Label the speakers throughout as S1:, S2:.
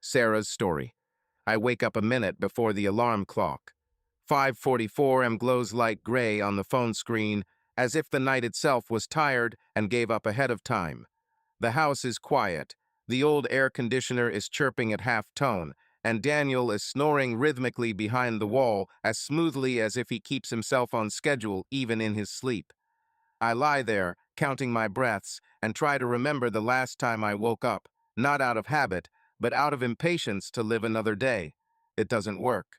S1: Sarah's story. I wake up a minute before the alarm clock. 5:44 am glows light gray on the phone screen, as if the night itself was tired and gave up ahead of time. The house is quiet. The old air conditioner is chirping at half tone, and Daniel is snoring rhythmically behind the wall as smoothly as if he keeps himself on schedule even in his sleep. I lie there, counting my breaths, and try to remember the last time I woke up, not out of habit, but out of impatience to live another day. It doesn't work.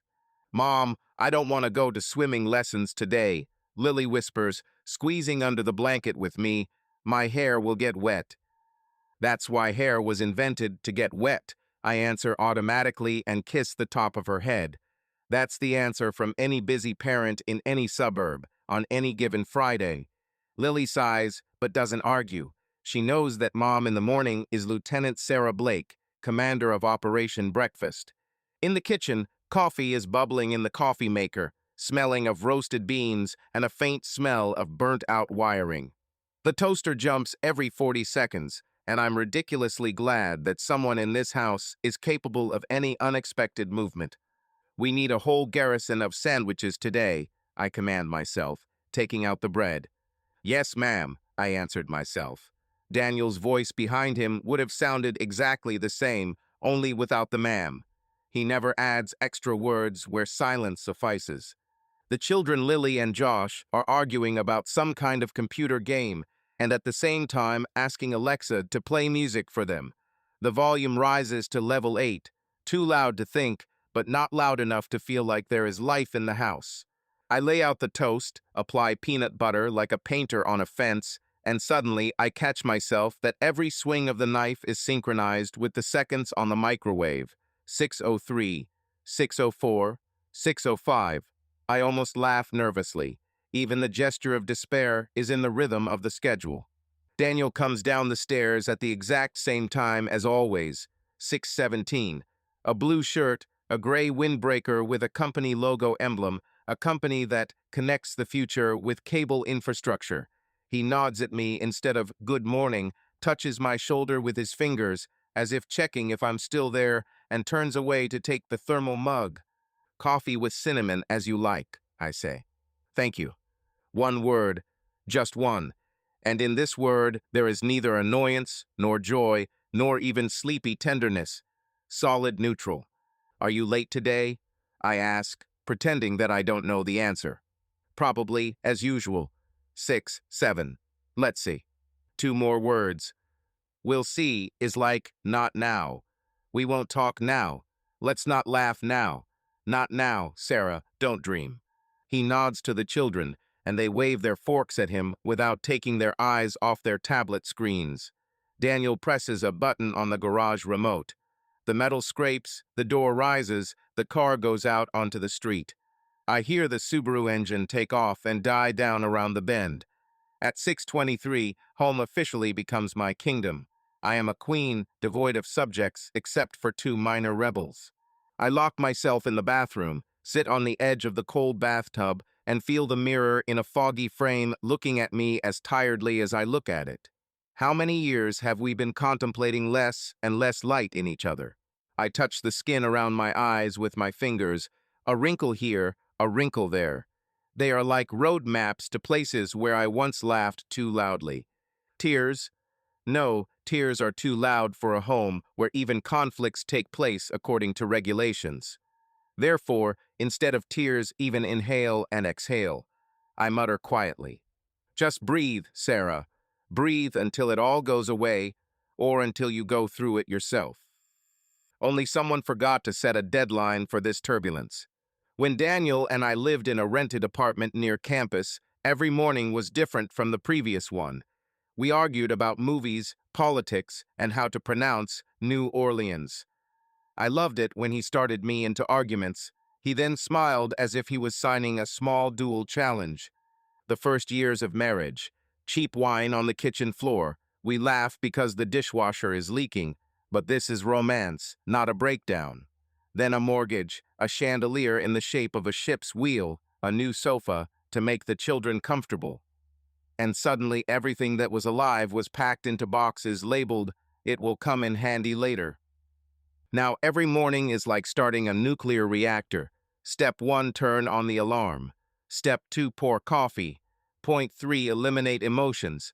S1: Mom, I don't want to go to swimming lessons today, Lily whispers, squeezing under the blanket with me. My hair will get wet. That's why hair was invented, to get wet, I answer automatically and kiss the top of her head. That's the answer from any busy parent in any suburb, on any given Friday. Lily sighs, but doesn't argue. She knows that Mom in the morning is Lieutenant Sarah Blake, commander of Operation Breakfast. In the kitchen, coffee is bubbling in the coffee maker, smelling of roasted beans and a faint smell of burnt-out wiring. The toaster jumps every 40 seconds, and I'm ridiculously glad that someone in this house is capable of any unexpected movement. We need a whole garrison of sandwiches today, I command myself, taking out the bread. Yes, ma'am, I answered myself. Daniel's voice behind him would have sounded exactly the same, only without the ma'am. He never adds extra words where silence suffices. The children Lily and Josh are arguing about some kind of computer game, and at the same time asking Alexa to play music for them. The volume rises to level 8, too loud to think, but not loud enough to feel like there is life in the house. I lay out the toast, apply peanut butter like a painter on a fence, and suddenly I catch myself that every swing of the knife is synchronized with the seconds on the microwave. 6:03, 6:04, 6:05. I almost laugh nervously. Even the gesture of despair is in the rhythm of the schedule. Daniel comes down the stairs at the exact same time as always, 6:17. A blue shirt, a gray windbreaker with a company logo emblem, a company that connects the future with cable infrastructure. He nods at me instead of good morning, touches my shoulder with his fingers, as if checking if I'm still there, and turns away to take the thermal mug. Coffee with cinnamon as you like, I say. Thank you. One word, just one. And in this word, there is neither annoyance, nor joy, nor even sleepy tenderness. Solid neutral. Are you late today? I ask, pretending that I don't know the answer. Probably, as usual. 6, 7. Let's see. Two more words. We'll see is like not now. We won't talk now. Let's not laugh now. Not now, Sarah, don't dream. He nods to the children, and they wave their forks at him without taking their eyes off their tablet screens. Daniel presses a button on the garage remote. The metal scrapes, the door rises, the car goes out onto the street. I hear the Subaru engine take off and die down around the bend. At 6:23, home officially becomes my kingdom. I am a queen devoid of subjects except for two minor rebels. I lock myself in the bathroom, sit on the edge of the cold bathtub, and feel the mirror in a foggy frame looking at me as tiredly as I look at it. How many years have we been contemplating less and less light in each other? I touch the skin around my eyes with my fingers, a wrinkle here, a wrinkle there. They are like road maps to places where I once laughed too loudly. Tears? No, tears are too loud for a home where even conflicts take place according to regulations. Therefore, instead of tears, even inhale and exhale. I mutter quietly. Just breathe, Sarah. Breathe until it all goes away, or until you go through it yourself. Only someone forgot to set a deadline for this turbulence. When Daniel and I lived in a rented apartment near campus, every morning was different from the previous one. We argued about movies, politics, and how to pronounce New Orleans. I loved it when he started me into arguments. He then smiled as if he was signing a small dual challenge. The first years of marriage. Cheap wine on the kitchen floor. We laugh because the dishwasher is leaking, but this is romance, not a breakdown. Then a mortgage, a chandelier in the shape of a ship's wheel, a new sofa to make the children comfortable. And suddenly everything that was alive was packed into boxes labeled, "It will come in handy later." Now, every morning is like starting a nuclear reactor. Step 1, turn on the alarm. Step 2, pour coffee. Point 3, eliminate emotions.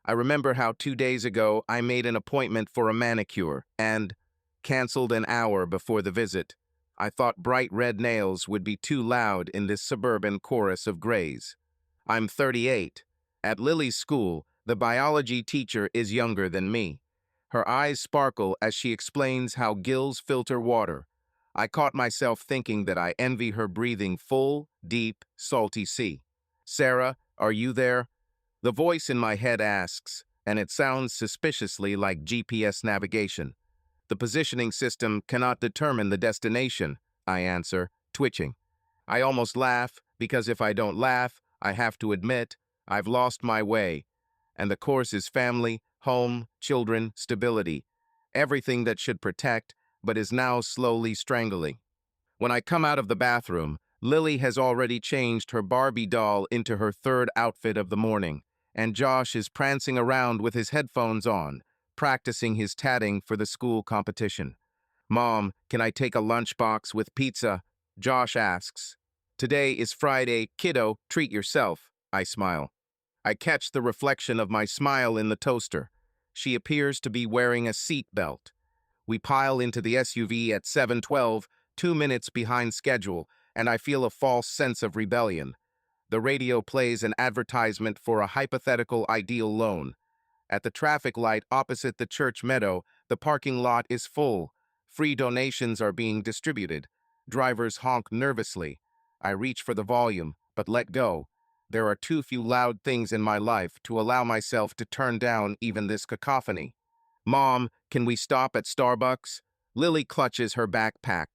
S1: I remember how 2 days ago I made an appointment for a manicure and canceled an hour before the visit. I thought bright red nails would be too loud in this suburban chorus of grays. I'm 38. At Lily's school, the biology teacher is younger than me. Her eyes sparkle as she explains how gills filter water. I caught myself thinking that I envy her breathing full, deep, salty sea. Sarah, are you there? The voice in my head asks, and it sounds suspiciously like GPS navigation. The positioning system cannot determine the destination, I answer, twitching. I almost laugh, because if I don't laugh, I have to admit I've lost my way. And the course is family, home, children, stability. Everything that should protect, but is now slowly strangling. When I come out of the bathroom, Lily has already changed her Barbie doll into her third outfit of the morning, and Josh is prancing around with his headphones on, practicing his tatting for the school competition. Mom, can I take a lunchbox with pizza? Josh asks. Today is Friday, kiddo, treat yourself, I smile. I catch the reflection of my smile in the toaster. She appears to be wearing a seat belt. We pile into the SUV at 7:12, 2 minutes behind schedule, and I feel a false sense of rebellion. The radio plays an advertisement for a hypothetical ideal loan. At the traffic light opposite the church meadow, the parking lot is full. Free donations are being distributed. Drivers honk nervously. I reach for the volume, but let go. There are too few loud things in my life to allow myself to turn down even this cacophony. Mom, can we stop at Starbucks? Lily clutches her backpack.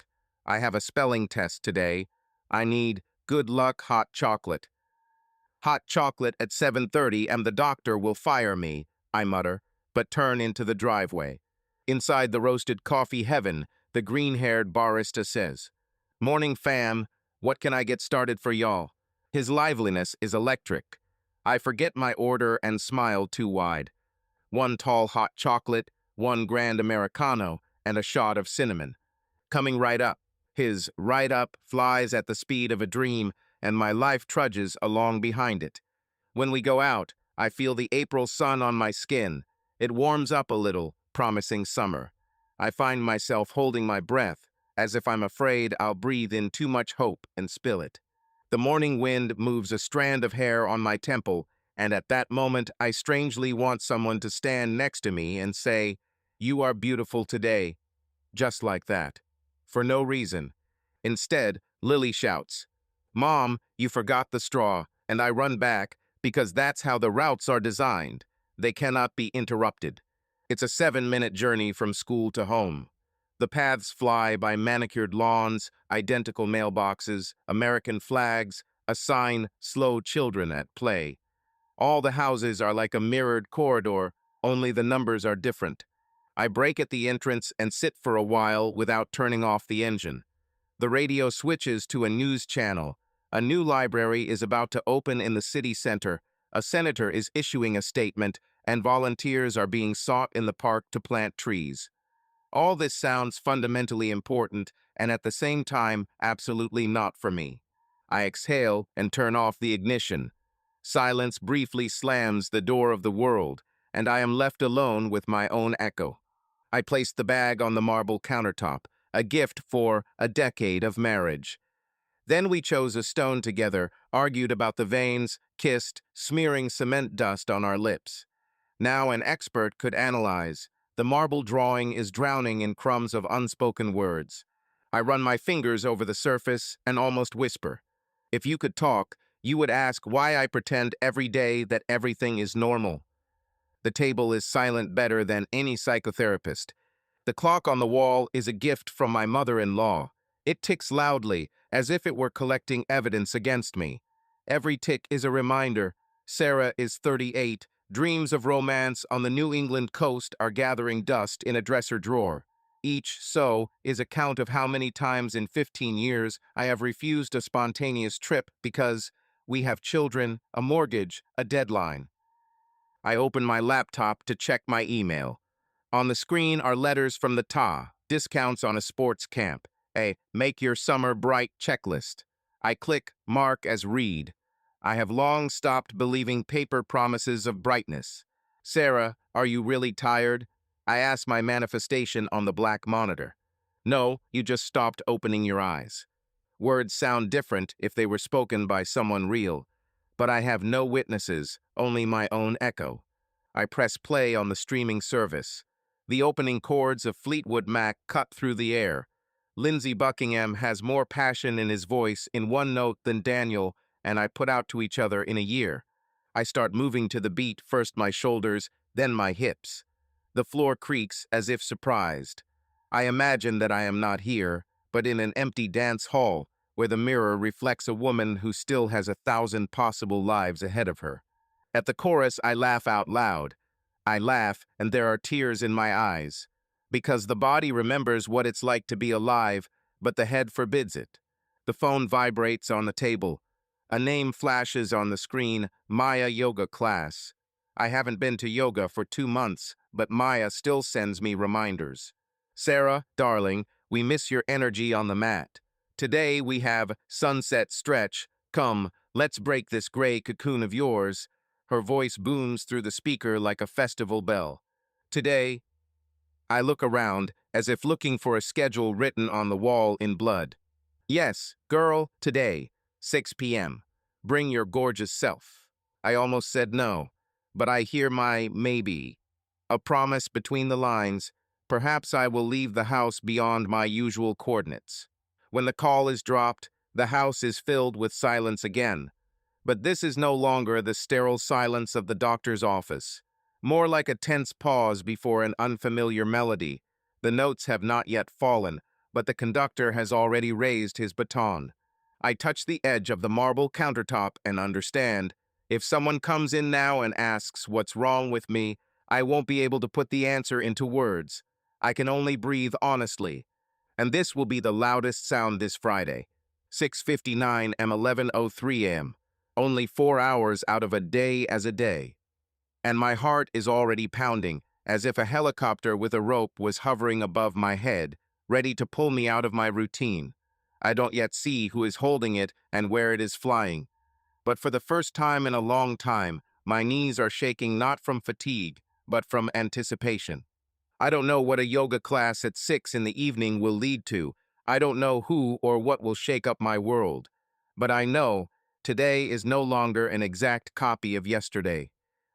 S1: I have a spelling test today. I need good luck hot chocolate. Hot chocolate at 7:30 and the doctor will fire me, I mutter, but turn into the driveway. Inside the roasted coffee heaven, the green-haired barista says, "Morning, fam. What can I get started for y'all?" His liveliness is electric. I forget my order and smile too wide. One tall hot chocolate, one grand Americano, and a shot of cinnamon. Coming right up. His right up flies at the speed of a dream, and my life trudges along behind it. When we go out, I feel the April sun on my skin. It warms up a little, promising summer. I find myself holding my breath, as if I'm afraid I'll breathe in too much hope and spill it. The morning wind moves a strand of hair on my temple, and at that moment I strangely want someone to stand next to me and say, "You are beautiful today," just like that. For no reason. Instead, Lily shouts, "Mom, you forgot the straw," and I run back, because that's how the routes are designed. They cannot be interrupted. It's a 7-minute journey from school to home. The paths fly by manicured lawns, identical mailboxes, American flags, a sign, "Slow children at play." All the houses are like a mirrored corridor, only the numbers are different. I brake at the entrance and sit for a while without turning off the engine. The radio switches to a news channel. A new library is about to open in the city center. A senator is issuing a statement, and volunteers are being sought in the park to plant trees. All this sounds fundamentally important, and at the same time, absolutely not for me. I exhale and turn off the ignition. Silence briefly slams the door of the world, and I am left alone with my own echo. I placed the bag on the marble countertop, a gift for a decade of marriage. Then we chose a stone together, argued about the veins, kissed, smearing cement dust on our lips. Now an expert could analyze. The marble drawing is drowning in crumbs of unspoken words. I run my fingers over the surface and almost whisper. If you could talk, you would ask why I pretend every day that everything is normal. The table is silent better than any psychotherapist. The clock on the wall is a gift from my mother-in-law. It ticks loudly, as if it were collecting evidence against me. Every tick is a reminder. Sarah is 38. Dreams of romance on the New England coast are gathering dust in a dresser drawer. Each "so" is a count of how many times in 15 years I have refused a spontaneous trip because we have children, a mortgage, a deadline. I open my laptop to check my email. On the screen are letters from the TA. Discounts on a sports camp. A make your summer bright checklist. I click mark as read. I have long stopped believing paper promises of brightness. Sarah, are you really tired? I ask my manifestation on the black monitor. No, you just stopped opening your eyes. Words sound different if they were spoken by someone real, but I have no witnesses, only my own echo. I press play on the streaming service. The opening chords of Fleetwood Mac cut through the air. Lindsey Buckingham has more passion in his voice in one note than Daniel and I put out to each other in a year. I start moving to the beat, first my shoulders, then my hips. The floor creaks as if surprised. I imagine that I am not here, but in an empty dance hall, where the mirror reflects a woman who still has 1,000 possible lives ahead of her. At the chorus, I laugh out loud. I laugh, and there are tears in my eyes. Because the body remembers what it's like to be alive, but the head forbids it. The phone vibrates on the table. A name flashes on the screen, Maya Yoga Class. I haven't been to yoga for 2 months, but Maya still sends me reminders. Sarah, darling, we miss your energy on the mat. Today we have sunset stretch. Come, let's break this gray cocoon of yours. Her voice booms through the speaker like a festival bell. Today, I look around as if looking for a schedule written on the wall in blood. Yes, girl, today, 6 p.m. Bring your gorgeous self. I almost said no, but I hear my maybe. A promise between the lines. Perhaps I will leave the house beyond my usual coordinates. When the call is dropped, the house is filled with silence again. But this is no longer the sterile silence of the doctor's office. More like a tense pause before an unfamiliar melody. The notes have not yet fallen, but the conductor has already raised his baton. I touch the edge of the marble countertop and understand. If someone comes in now and asks what's wrong with me, I won't be able to put the answer into words. I can only breathe honestly. And this will be the loudest sound this Friday. 6:59 and 11:03 a.m. Only 4 hours out of a day as a day. And my heart is already pounding, as if a helicopter with a rope was hovering above my head, ready to pull me out of my routine. I don't yet see who is holding it and where it is flying. But for the first time in a long time, my knees are shaking not from fatigue, but from anticipation. I don't know what a yoga class at 6 in the evening will lead to. I don't know who or what will shake up my world. But I know today is no longer an exact copy of yesterday.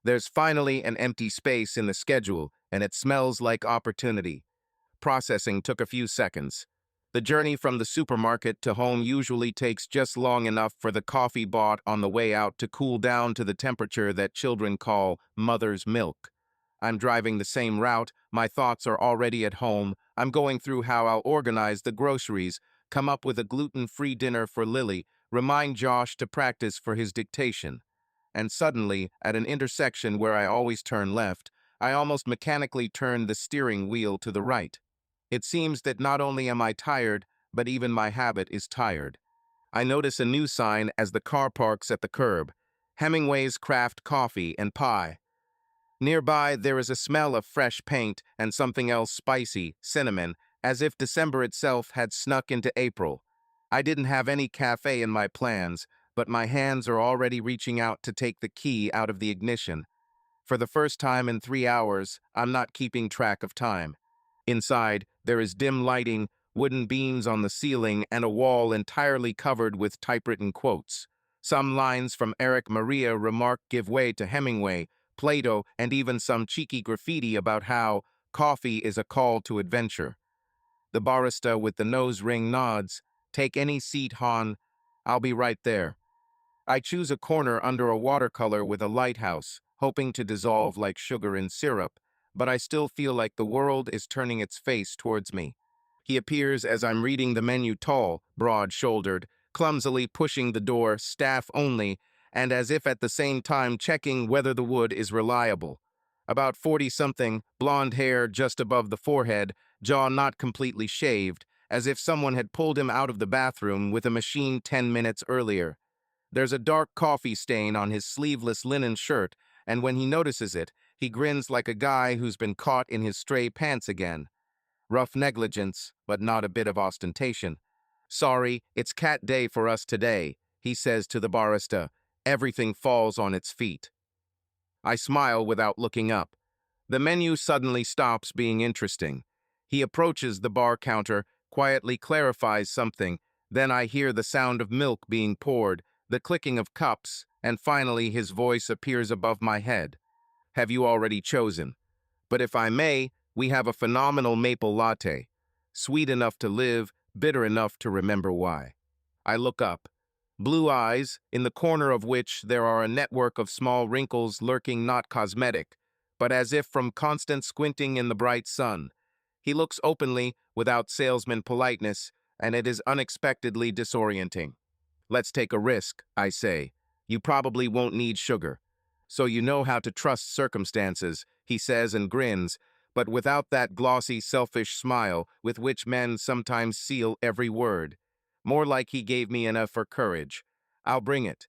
S1: There's finally an empty space in the schedule, and it smells like opportunity. Processing took a few seconds. The journey from the supermarket to home usually takes just long enough for the coffee bought on the way out to cool down to the temperature that children call mother's milk. I'm driving the same route, my thoughts are already at home, I'm going through how I'll organize the groceries, come up with a gluten-free dinner for Lily, remind Josh to practice for his dictation. And suddenly, at an intersection where I always turn left, I almost mechanically turn the steering wheel to the right. It seems that not only am I tired, but even my habit is tired. I notice a new sign as the car parks at the curb. Hemingway's Craft Coffee and Pie. Nearby, there is a smell of fresh paint and something else spicy, cinnamon, as if December itself had snuck into April. I didn't have any cafe in my plans, but my hands are already reaching out to take the key out of the ignition. For the first time in 3 hours, I'm not keeping track of time. Inside, there is dim lighting, wooden beams on the ceiling, and a wall entirely covered with typewritten quotes. Some lines from Eric Maria Remarque give way to Hemingway, Plato, and even some cheeky graffiti about how coffee is a call to adventure. The barista with the nose ring nods. Take any seat, Han. I'll be right there. I choose a corner under a watercolor with a lighthouse, hoping to dissolve like sugar in syrup, but I still feel like the world is turning its face towards me. He appears as I'm reading the menu, tall, broad-shouldered, clumsily pushing the door, staff only, and as if at the same time checking whether the wood is reliable. About 40-something, blonde hair just above the forehead, jaw not completely shaved, as if someone had pulled him out of the bathroom with a machine 10 minutes earlier. There's a dark coffee stain on his sleeveless linen shirt, and when he notices it, he grins like a guy who's been caught in his stray pants again. Rough negligence, but not a bit of ostentation. Sorry, it's cat day for us today, he says to the barista. Everything falls on its feet. I smile without looking up. The menu suddenly stops being interesting. He approaches the bar counter, quietly clarifies something. Then I hear the sound of milk being poured, the clicking of cups, and finally his voice appears above my head. Have you already chosen? But if I may, we have a phenomenal maple latte. Sweet enough to live, bitter enough to remember why. I look up. Blue eyes, in the corner of which there are a network of small wrinkles lurking not cosmetic, but as if from constant squinting in the bright sun. He looks openly, without salesman politeness, and it is unexpectedly disorienting. Let's take a risk, I say. You probably won't need sugar. So you know how to trust circumstances, he says and grins, but without that glossy, selfish smile with which men sometimes seal every word. More like he gave me enough for courage. I'll bring it.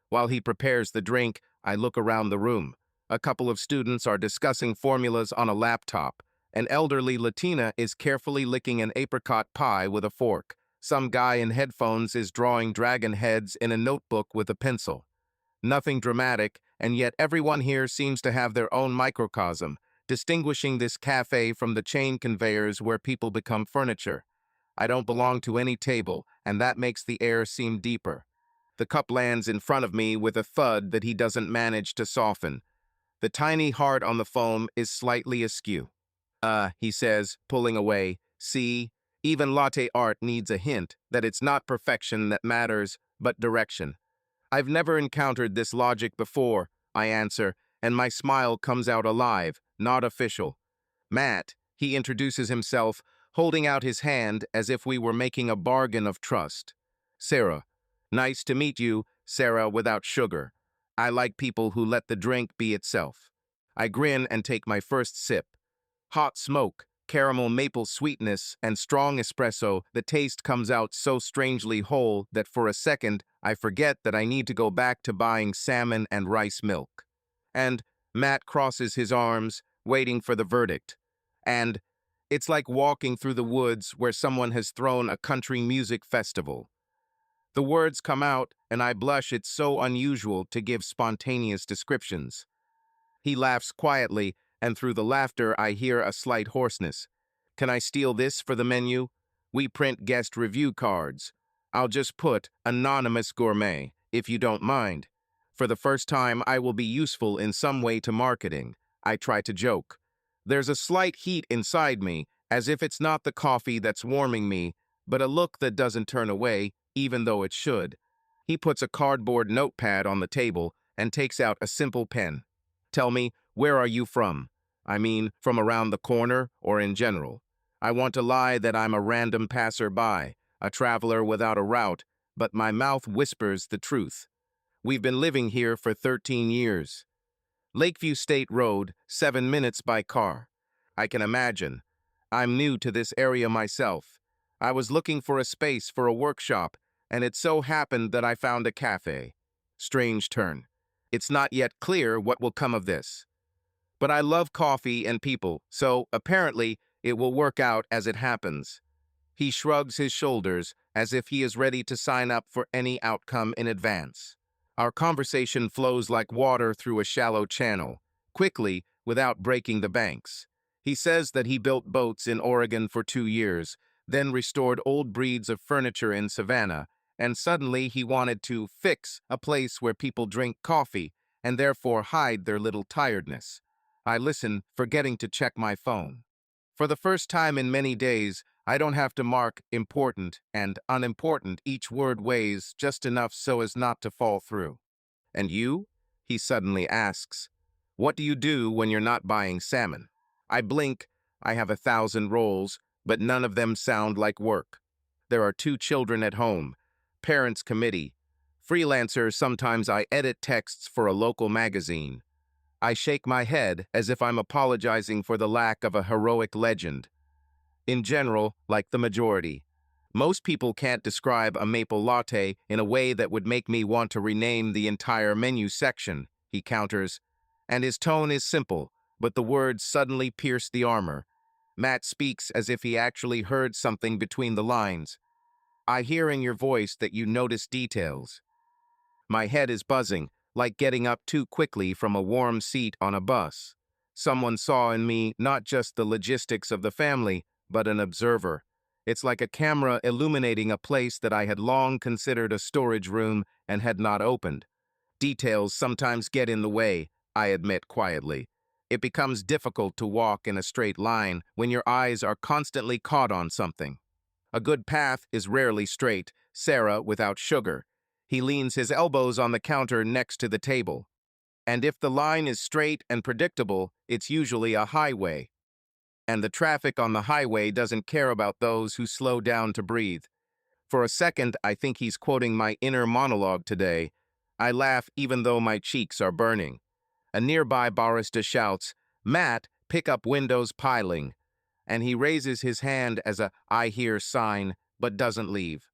S1: While he prepares the drink, I look around the room. A couple of students are discussing formulas on a laptop. An elderly Latina is carefully licking an apricot pie with a fork. Some guy in headphones is drawing dragon heads in a notebook with a pencil. Nothing dramatic, and yet everyone here seems to have their own microcosm, distinguishing this cafe from the chain conveyors where people become furniture. I don't belong to any table, and that makes the air seem deeper. The cup lands in front of me with a thud that he doesn't manage to soften. The tiny heart on the foam is slightly askew. He says, pulling away. See, even latte art needs a hint that it's not perfection that matters, but direction. I've never encountered this logic before, I answer, and my smile comes out alive, not official. Matt, he introduces himself, holding out his hand as if we were making a bargain of trust. Sarah. Nice to meet you, Sarah without sugar. I like people who let the drink be itself. I grin and take my first sip. Hot smoke, caramel maple sweetness, and strong espresso, the taste comes out so strangely whole that for a second I forget that I need to go back to buying salmon and rice milk. And Matt crosses his arms, waiting for the verdict. And it's like walking through the woods where someone has thrown a country music festival. The words come out, and I blush. It's so unusual to give spontaneous descriptions. He laughs quietly, and through the laughter I hear a slight hoarseness. Can I steal this for the menu? We print guest review cards. I'll just put anonymous gourmet, if you don't mind. For the first time, I will be useful in some way to marketing. I try to joke. There's a slight heat inside me, as if it's not the coffee that's warming me, but a look that doesn't turn away, even though it should. He puts a cardboard notepad on the table and takes out a simple pen. Tell me, where are you from? I mean, from around the corner or in general. I want to lie that I'm a random passerby, a traveler without a route, but my mouth whispers the truth. We've been living here for 13 years. Lakeview State Road, 7 minutes by car. I can imagine. I'm new to this area myself. I was looking for a space for a workshop, and it so happened that I found a cafe. Strange turn. It's not yet clear what will come of this. But I love coffee and people, so apparently it will work out as it happens. He shrugs his shoulders as if he is ready to sign up for any outcome in advance. Our conversation flows like water through a shallow channel, quickly, without breaking the banks. He says that he built boats in Oregon for 2 years, then restored old breeds of furniture in Savannah, and suddenly he wanted to fix a place where people drink coffee and therefore hide their little tiredness. I listen, forgetting to check my phone. For the first time in many days, I don't have to mark important and unimportant. Each word weighs just enough so as not to fall through. And you? He suddenly asks. What do you do when you're not buying salmon? I blink. I have 1,000 roles, but none of them sound like work. There are 2 children at home. Parents' committee. Freelancer, sometimes I edit texts for a local magazine. I shake my head as if I'm apologizing for the lack of a heroic legend. In general, like the majority, most people can't describe a maple latte in a way that would make me want to rename the entire menu section, he counters, and his tone is simple, but the words suddenly pierce the armor. Matt speaks as if he actually heard something between the lines. I hear in your voice that you notice details. My head is buzzing, like getting up too quickly from a warm seat on a bus. Someone saw in me not just the logistics of the family, but an observer. It's like a camera illuminating a place that I had long considered a storage room and had not opened. Details sometimes get in the way, I admit quietly. It becomes difficult to walk in a straight line when your eyes are constantly caught on something. A good path is rarely straight, Sarah without sugar. He leans his elbows on the counter next to the table. And if the line is straight and predictable, it's usually a highway. And the traffic on the highway doesn't care about those who slow down to breathe. For a second, I think he's quoting my inner monologue today. I laugh even though my cheeks are burning. A nearby barista shouts, "Matt, pick up windows piling." And he raises his hand as a "I hear" sign, but doesn't leave.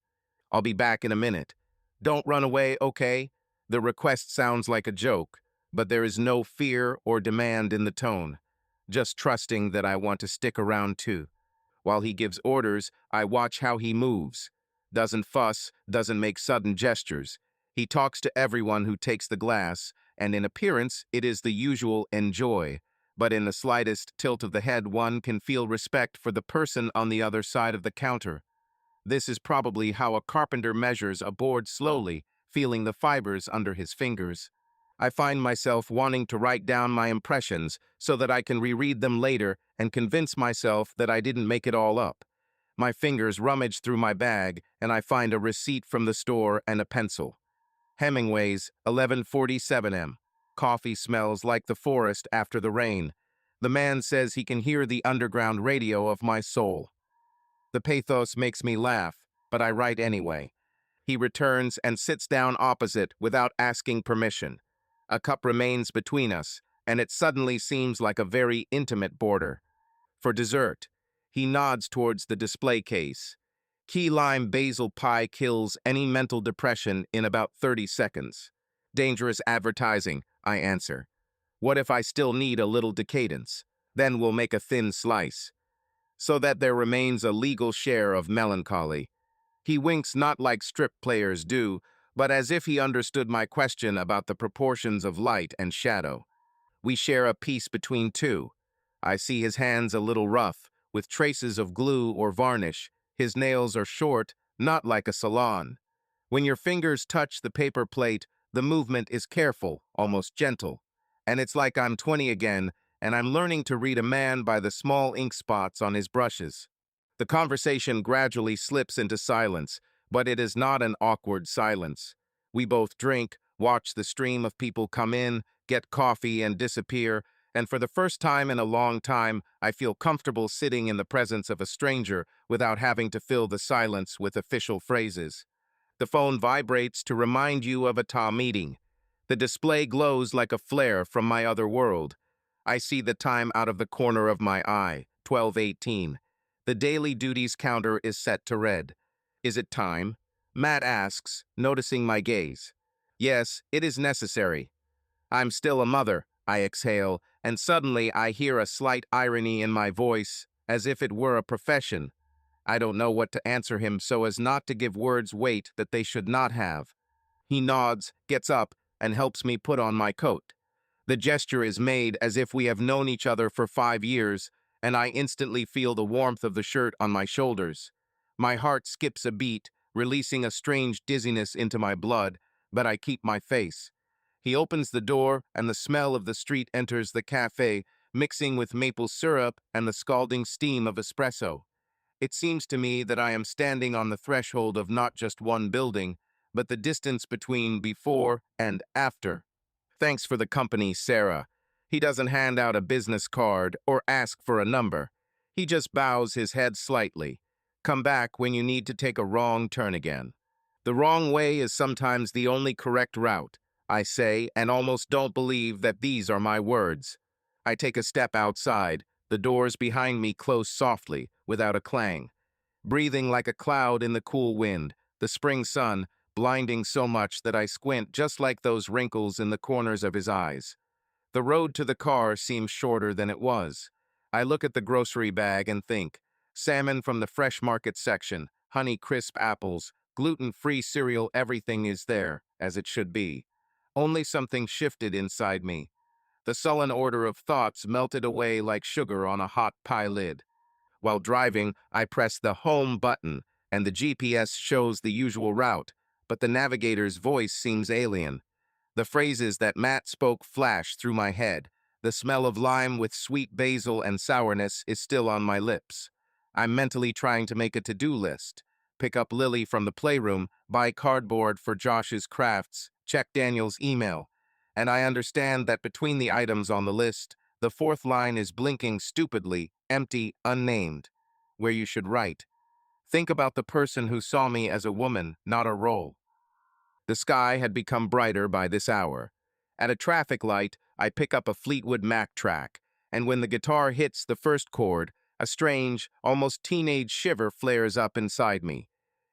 S1: I'll be back in a minute. Don't run away, okay? The request sounds like a joke, but there is no fear or demand in the tone. Just trusting that I want to stick around too. While he gives orders, I watch how he moves. Doesn't fuss, doesn't make sudden gestures. He talks to everyone who takes the glass, and in appearance, it is the usual "enjoy." But in the slightest tilt of the head, one can feel respect for the person on the other side of the counter. This is probably how a carpenter measures a board slowly, feeling the fibers under his fingers. I find myself wanting to write down my impressions so that I can reread them later and convince myself that I didn't make it all up. My fingers rummage through my bag, and I find a receipt from the store and a pencil. Hemingway's 11:47 m. Coffee smells like the forest after the rain. The man says he can hear the underground radio of my soul. The pathos makes me laugh, but I write anyway. He returns and sits down opposite without asking permission. A cup remains between us, and it suddenly seems like a very intimate border. For dessert, he nods towards the display case. Key lime basil pie kills any mental depression in about 30 seconds. Dangerous advertising, I answer. What if I still need a little decadence? Then we'll make a thin slice, so that there remains a legal share of melancholy. He winks not like strip players do, but as if he understood my question about the proportions of light and shadow. We share a piece between two. I see his hands a little rough, with traces of glue or varnish. His nails are short, not like a salon. When your fingers touch the paper plate, the movement is careful, almost gentle. And it's like I'm 20 again, and I'm learning to read a man by the small ink spots on his brushes. The conversation gradually slips into silence, but it is not an awkward silence. We both drink, watch the stream of people come in, get coffee, and disappear, and for the first time in a long time, I feel comfortable sitting in the presence of a stranger without having to fill the silence with official phrases. The phone vibrates to remind you of a meeting. The display glows like a flare from my other world. I see the time out of the corner of my eye, 12:18. The daily duties counter is set to red. Is it time? Matt asks, noticing my gaze. Yes, it is necessary. I'm still a mother, I exhale, and suddenly I hear a slight irony in my voice, as if it were a profession. I don't know what to answer him so as not to give words weight that they should not have. He nods, gets up, and helps me put on my coat. The gesture is made as if we have known each other for 5 years, and I instantly feel the warmth of the shirt on my shoulders. My heart skips a beat, releasing a strange dizziness into my blood, but I keep my face. He opens the door, and the smell of the street enters the cafe, mixing with maple syrup and the scalding steam of espresso. It seems to me that I am standing on the threshold of not just one building, but the distance between before and after. Thanks for the company, Sarah. He doesn't hand out a business card or ask for a number. He just bows his head slightly. Come back when you need to take a wrong turn again. The wrong way is sometimes the only correct route, I say, and almost don't believe that these are my words. I take a step outside. The doors behind me close softly, without a clang. Breathing like a cloud in the cool wind, the spring sun, blinding so much that I squint just like those wrinkles in the corners of his eyes. The road to the car seems shorter than it was. I look at the grocery bag and think, salmon from the fresh market section, honey crisp apples, gluten-free cereal, everything is there, as it should be. Only something shifted inside me. The sullen order of thoughts melted away like sugar on a hot pie lid. While driving, I press the home button, and the GPS shows the usual route, but the navigator's voice seems alien. The phrases that Matt spoke flash through my head. The smell of lime with sweet basil and sourness is still on my lips. I'm mentally trying to make a to-do list. Pick up Lily from the playroom, buy cardboard for Josh's crafts, check Daniel's email. And I understand that between the items on the list, the fourth line is blinking stupidly, empty, unnamed. Where you should write, think about the person who saw me as a woman, not a role. The sky had become brighter by this hour. At a traffic light, I pick up a Fleetwood Mac track, and when the guitar hits the first chord, a strange, almost teenage shiver flares up inside me.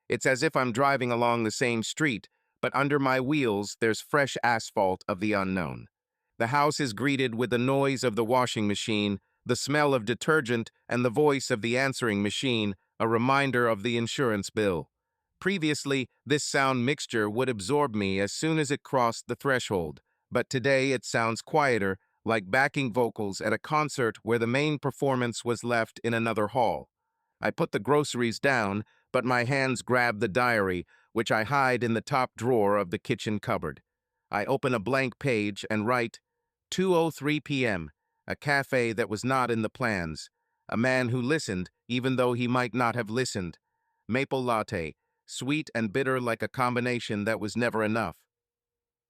S1: It's as if I'm driving along the same street, but under my wheels there's fresh asphalt of the unknown. The house is greeted with the noise of the washing machine, the smell of detergent, and the voice of the answering machine, a reminder of the insurance bill. Previously, this sound mixture would absorb me as soon as it crossed the threshold, but today it sounds quieter, like backing vocals at a concert where the main performance was left in another hall. I put the groceries down, but my hands grab the diary, which I hide in the top drawer of the kitchen cupboard. I open a blank page and write, 2:03 p.m., a cafe that was not in the plans. A man who listened, even though he might not have listened. Maple latte, sweet and bitter like a combination that was never enough.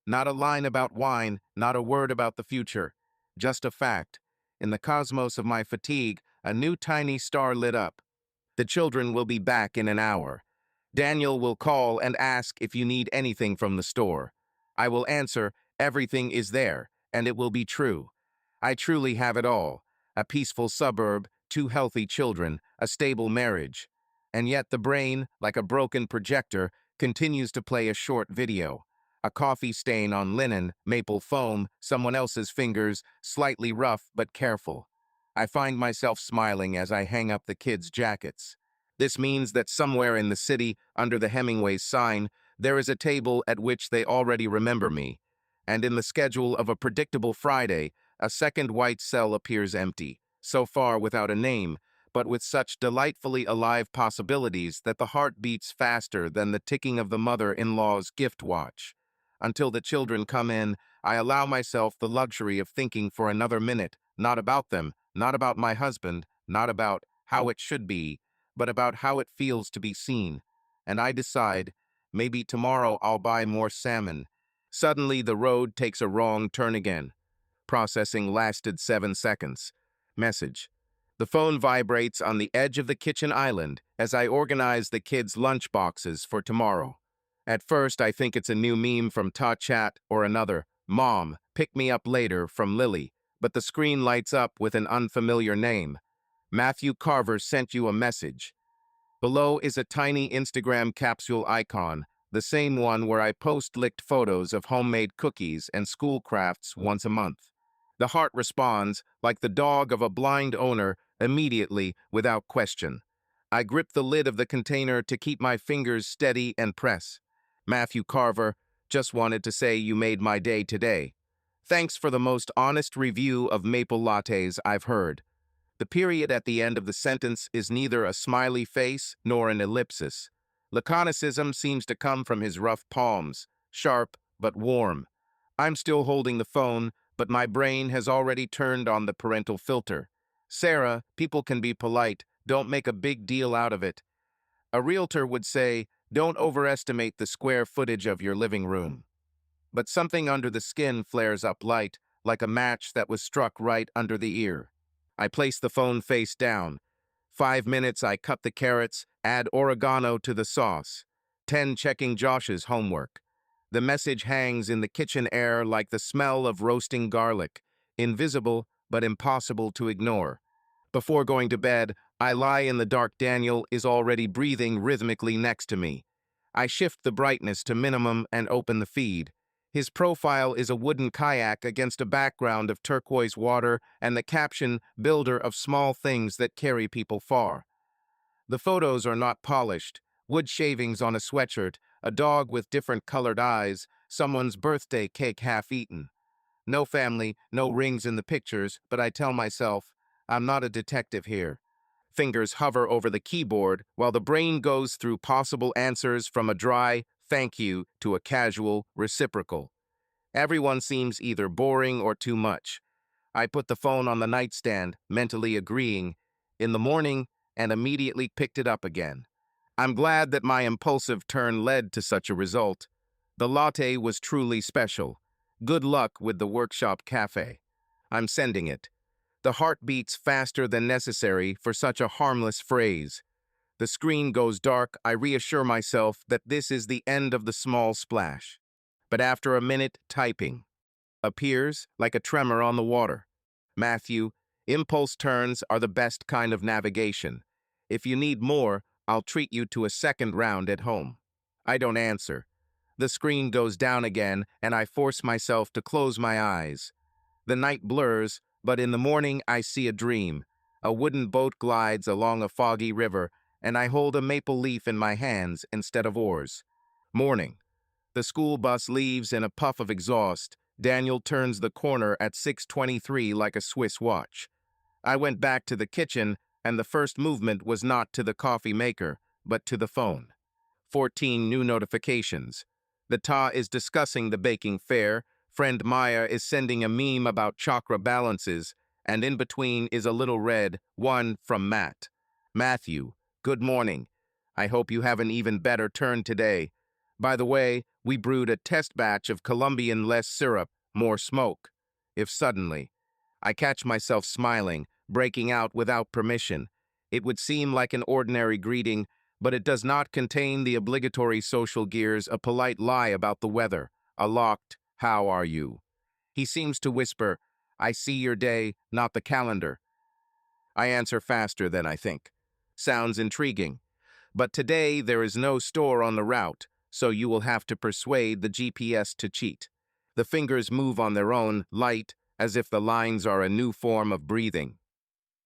S1: Not a line about wine, not a word about the future. Just a fact. In the cosmos of my fatigue, a new tiny star lit up. The children will be back in an hour. Daniel will call and ask if you need anything from the store. I will answer, everything is there, and it will be true. I truly have it all. A peaceful suburb, two healthy children, a stable marriage. And yet the brain, like a broken projector, continues to play a short video. A coffee stain on linen, maple foam, someone else's fingers, slightly rough but careful. I find myself smiling as I hang up the kids' jackets. This means that somewhere in the city, under the Hemingway's sign, there is a table at which they already remember me. And in the schedule of a predictable Friday, a second white cell appears empty, so far without a name, but with such delightfully alive possibilities that the heart beats faster than the ticking of the mother-in-law's gift watch. Until the children come in, I allow myself the luxury of thinking for another minute, not about them, not about my husband, not about how it should be, but about how it feels to be seen. And I decide, maybe tomorrow I'll buy more salmon. Suddenly the road takes a wrong turn again. Processing lasted 7 seconds. Message. The phone vibrates on the edge of the kitchen island as I organize the kids' lunch boxes for tomorrow. At first, I think it's a new meme from Ta Chat or another, Mom, pick me up later, from Lily, but the screen lights up with an unfamiliar name. Matthew Carver sent you a message. Below is a tiny Instagram capsule icon, the same one where I post licked photos of homemade cookies and school crafts once a month. The heart responds, like the dog of a blind owner, immediately, without question. I grip the lid of the container to keep my fingers steady and press. Matthew Carver, just wanted to say you made my day today. Thanks for the most honest review of maple lattes I've heard. The period at the end of the sentence is neither a smiley face nor an ellipsis. Laconicism seems to come from his rough palms, sharp but warm. I'm still holding the phone, but my brain has already turned on the parental filter. Sarah, people can be polite, don't make a big deal out of it. A realtor would say, don't overestimate the square footage of your living room. But something under the skin flares up light, like a match that was struck right under the ear. I place the phone face down. 5 minutes I cut the carrots, add oregano to the sauce. 10 checking Josh's homework. The message hangs in the kitchen air like the smell of roasting garlic, invisible but impossible to ignore. Before going to bed, I lie in the dark. Daniel is already breathing rhythmically next to me. I shift the brightness to minimum and open the feed. His profile is a wooden kayak against a background of turquoise water and the caption, "Builder of small things that carry people far." The photos are not polished. Wood shavings on a sweatshirt, a dog with different colored eyes, someone's birthday cake half eaten. No family, no rings in the pictures, but I tell myself, I'm not a detective here. Fingers hover over the keyboard while the brain goes through possible answers from a dry thank you to a casual reciprocal. Everyone seems either boring or too much. I put the phone on the nightstand, mentally agreeing, in the morning, and immediately picked it up again. I'm glad that my impulsive turn led to such a result. The latte was truly special. Good luck with the workshop cafe. I'm sending it. The heart beats faster than necessary for such a harmless phrase. The screen goes dark. I reassure myself that this is the end of the small splash. But after a minute, typing appears like a tremor on the water. Matthew, impulse turns are the best kind of navigation. If you need more, I'll treat you to a second round at home. I don't answer. The screen goes down again, and I force myself to close my eyes. The night blurs, but in the morning I see a dream. A wooden boat glides along a foggy river, and I hold a maple leaf in my hands instead of oars. Morning. The school bus leaves in a puff of exhaust. Daniel turns the corner at 6:23 like a Swiss watch. I went back to the kitchen, and the first movement was not to the coffee maker, but to the phone. 14 new notifications. The Ta is discussing the baking fair, friend Maya is sending a meme about chakra balances, and in between is a little red one from Matt. Matthew, good morning. I hope you have an even better turn today. By the way, we brewed a test batch of Colombian less syrup, more smoke. If suddenly, I catch myself smiling, breaking out without permission. It would seem like an ordinary greeting, but it does not contain the obligatory social gears, a polite lie about the weather, a locked, "How are you?" He seems to whisper, "I see your day, not the calendar." I answer faster than I think. Sounds intriguing. But today there is no store on the route, so you will have to persuade the GPS to cheat. The fingers move on their own, light, as if the lines are a new form of breathing.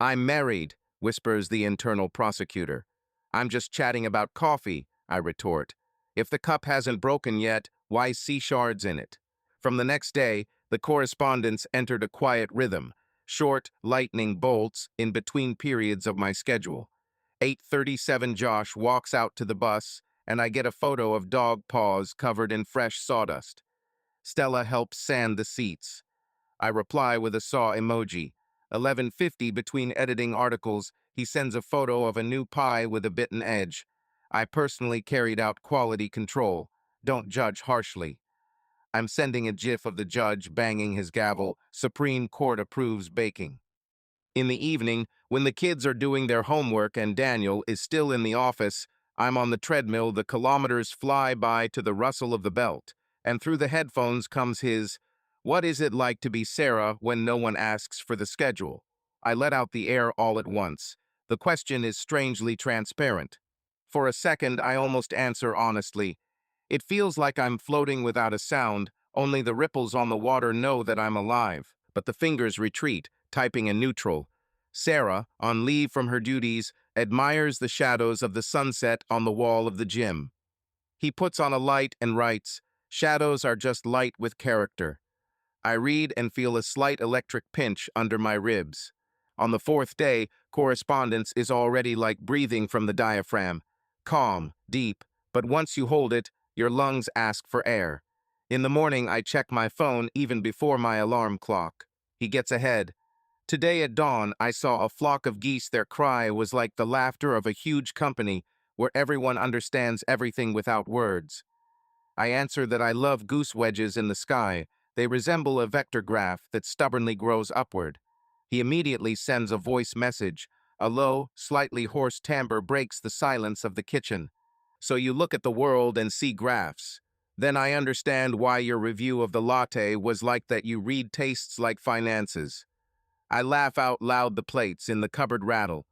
S1: "I'm married," whispers the internal prosecutor. "I'm just chatting about coffee," I retort. "If the cup hasn't broken yet, why see shards in it?" From the next day, the correspondence entered a quiet rhythm, short, lightning bolts in between periods of my schedule. 8:37 Josh walks out to the bus, and I get a photo of dog paws covered in fresh sawdust. Stella helps sand the seats. I reply with a saw emoji. 11:50 between editing articles, he sends a photo of a new pie with a bitten edge. I personally carried out quality control. Don't judge harshly. I'm sending a gif of the judge banging his gavel. Supreme Court approves baking. In the evening, when the kids are doing their homework and Daniel is still in the office, I'm on the treadmill. The kilometers fly by to the rustle of the belt, and through the headphones comes his, "What is it like to be Sarah when no one asks for the schedule?" I let out the air all at once. The question is strangely transparent. For a second, I almost answer honestly. It feels like I'm floating without a sound, only the ripples on the water know that I'm alive. But the fingers retreat, typing in neutral. Sarah, on leave from her duties, admires the shadows of the sunset on the wall of the gym. He puts on a light and writes, "Shadows are just light with character." I read and feel a slight electric pinch under my ribs. On the fourth day, correspondence is already like breathing from the diaphragm. Calm, deep, but once you hold it, your lungs ask for air. In the morning, I check my phone even before my alarm clock. He gets ahead. Today at dawn, I saw a flock of geese. Their cry was like the laughter of a huge company where everyone understands everything without words. I answer that I love goose wedges in the sky. They resemble a vector graph that stubbornly grows upward. He immediately sends a voice message. A low, slightly hoarse timbre breaks the silence of the kitchen. "So you look at the world and see graphs. Then I understand why your review of the latte was like that. You read tastes like finances." I laugh out loud. The plates in the cupboard rattle.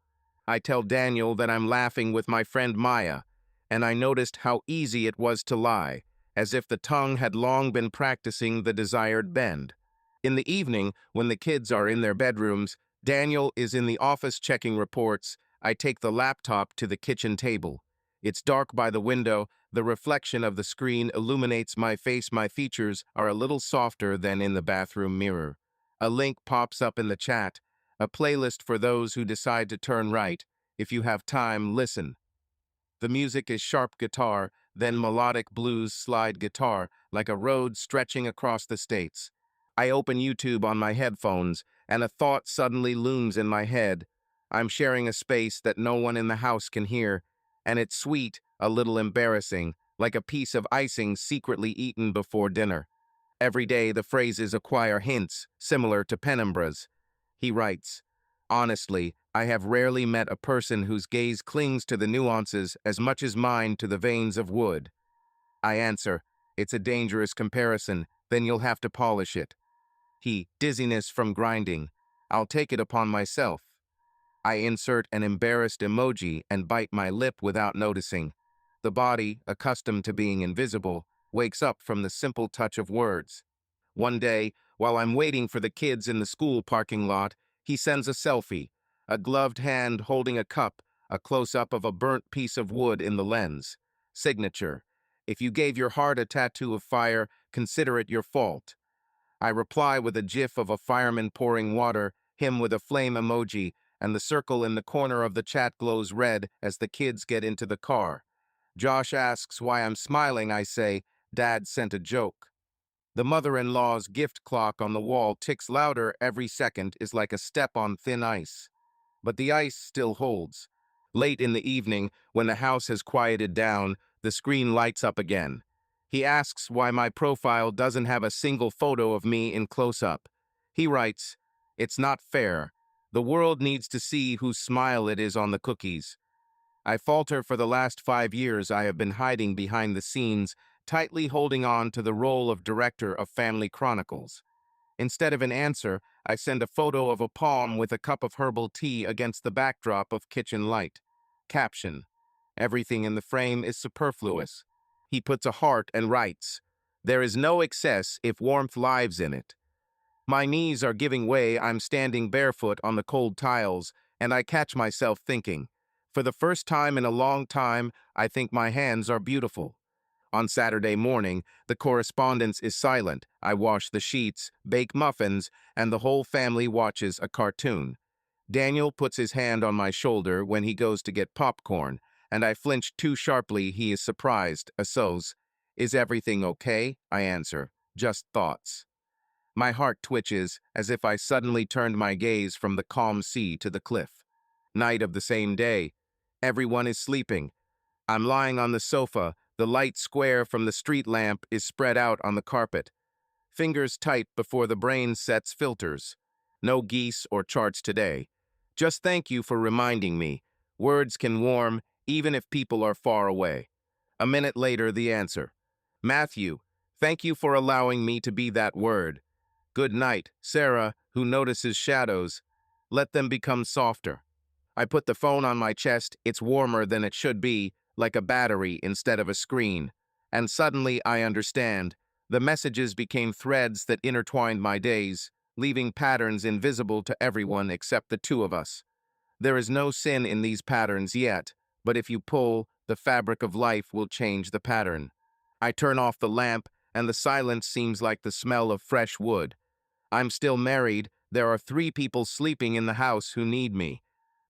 S1: I tell Daniel that I'm laughing with my friend Maya, and I noticed how easy it was to lie. as if the tongue had long been practicing the desired bend. In the evening, when the kids are in their bedrooms, Daniel is in the office checking reports. I take the laptop to the kitchen table. It's dark by the window. The reflection of the screen illuminates my face. My features are a little softer than in the bathroom mirror. A link pops up in the chat, a playlist for those who decide to turn right. If you have time, listen. The music is sharp guitar, then melodic blues slide guitar, like a road stretching across the states. I open YouTube on my headphones, and a thought suddenly looms in my head. I'm sharing a space that no one in the house can hear, and it's sweet, a little embarrassing, like a piece of icing secretly eaten before dinner. Every day the phrases acquire hints, similar to penumbras. He writes, "Honestly, I have rarely met a person whose gaze clings to the nuances as much as mine to the veins of wood." I answer, "It's a dangerous comparison, then you'll have to polish it." He, "Dizziness from grinding. I'll take it upon myself." I insert an embarrassed emoji and bite my lip without noticing. The body, accustomed to being invisible, wakes up from the simple touch of words. One day, while I'm waiting for the kids in the school parking lot, he sends a selfie, a gloved hand holding a cup, a close-up of a burnt piece of wood in the lens. Signature, "If you gave your heart a tattoo of fire, consider it your fault." I reply with a gif of a fireman pouring water, him with a flame emoji, and the circle in the corner of the chat glows red as the kids get into the car. Josh asks why I'm smiling. I say, "Dad sent a joke." The mother-in-law's gift clock on the wall ticks louder every second, is like a step on thin ice. But the ice still holds. Late in the evening, when the house has quieted down, the screen lights up again. He asks why my profile doesn't have a single photo of me in close-up. He writes, "It's not fair. The world needs to see whose smile it is on the cookies." I falter. For the last 5 years I have been hiding behind the scenes, tightly holding on to the role of director of Family Chronicles. Instead of an answer, I send a photo of a palm with a cup of herbal tea against the backdrop of kitchen light. Caption: "Everything in the frame is superfluous." He puts a heart and writes, "There is no excess if warmth lives in it." My knees are giving way. I'm standing barefoot on the cold tiles, and I catch myself thinking, for the first time in a long time, I think my hands are beautiful. On Saturday morning, the correspondence is silent. I wash the sheets, bake muffins, and the whole family watches a cartoon. Daniel puts his hand on my shoulder when he goes to get popcorn, and I flinch too sharply. He is surprised, assos. "Is everything okay?" I answer, "Just thoughts." My heart twitches, as if I suddenly turned my gaze from the calm sea to the cliff. Night of the same day. Everyone is sleeping. I'm lying on the sofa. The light square from the street lamp is spread out on the carpet. Fingers tight before the brain sets filters. No geese or charts today. Just thank you for reminding me. Words can warm, even if people are far away. A minute later, the answer. "Matthew, thank you for allowing me to be that word. Good night, Sarah," who notices shadows. "Let them become softer." I put the phone on my chest. It's warmer than it should be, like a battery instead of a screen. And suddenly I understand. The messages became threads that intertwined my days, leaving patterns invisible to everyone except the two of us. There is no sin in these patterns yet, but if you pull, the fabric of life will change the pattern. I turn off the lamp, and the silence seems like the smell of fresh wood. I'm still married. There are 3 people sleeping in the house who need me.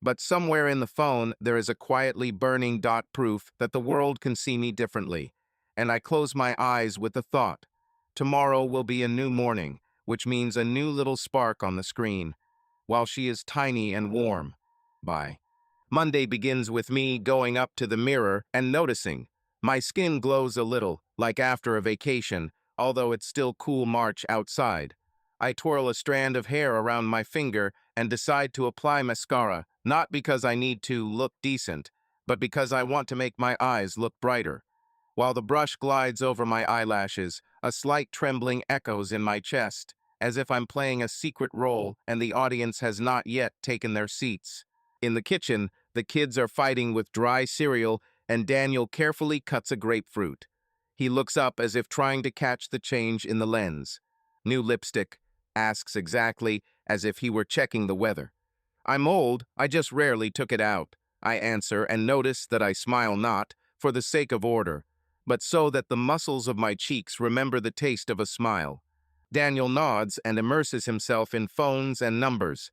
S1: But somewhere in the phone, there is a quietly burning dot, proof that the world can see me differently. And I close my eyes with the thought, tomorrow will be a new morning, which means a new little spark on the screen, while she is tiny and warm. Bye. Monday begins with me going up to the mirror and noticing. My skin glows a little, like after a vacation, although it's still cool March outside. I twirl a strand of hair around my finger and decide to apply mascara, not because I need to look decent, but because I want to make my eyes look brighter. While the brush glides over my eyelashes, a slight trembling echoes in my chest, as if I'm playing a secret role and the audience has not yet taken their seats. In the kitchen, the kids are fighting with dry cereal, and Daniel carefully cuts a grapefruit. He looks up as if trying to catch the change in the lens. New lipstick, asks exactly as if he were checking the weather. I'm old, I just rarely took it out. I answer and notice that I smile not for the sake of order, but so that the muscles of my cheeks remember the taste of a smile. Daniel nods and immerses himself in phones and numbers.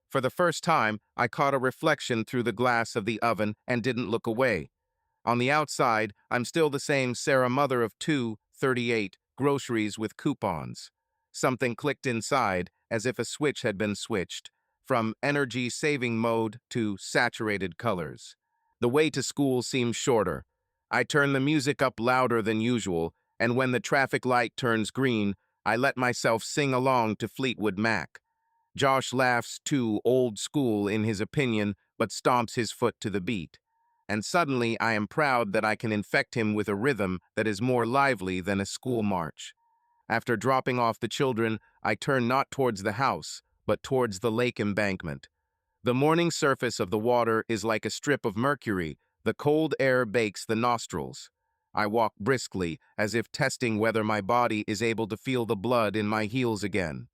S1: For the first time, I caught a reflection through the glass of the oven and didn't look away. On the outside, I'm still the same Sarah mother of two, 38, groceries with coupons. Something clicked inside, as if a switch had been switched, from energy-saving mode to saturated colors. The way to school seems shorter. I turn the music up louder than usual, and when the traffic light turns green, I let myself sing along to Fleetwood Mac. Josh laughs too old school in his opinion, but stomps his foot to the beat. And suddenly I am proud that I can infect him with a rhythm that is more lively than a school march. After dropping off the children, I turn not towards the house, but towards the lake embankment. The morning surface of the water is like a strip of mercury. The cold air bakes the nostrils. I walk briskly, as if testing whether my body is able to feel the blood in my heels again.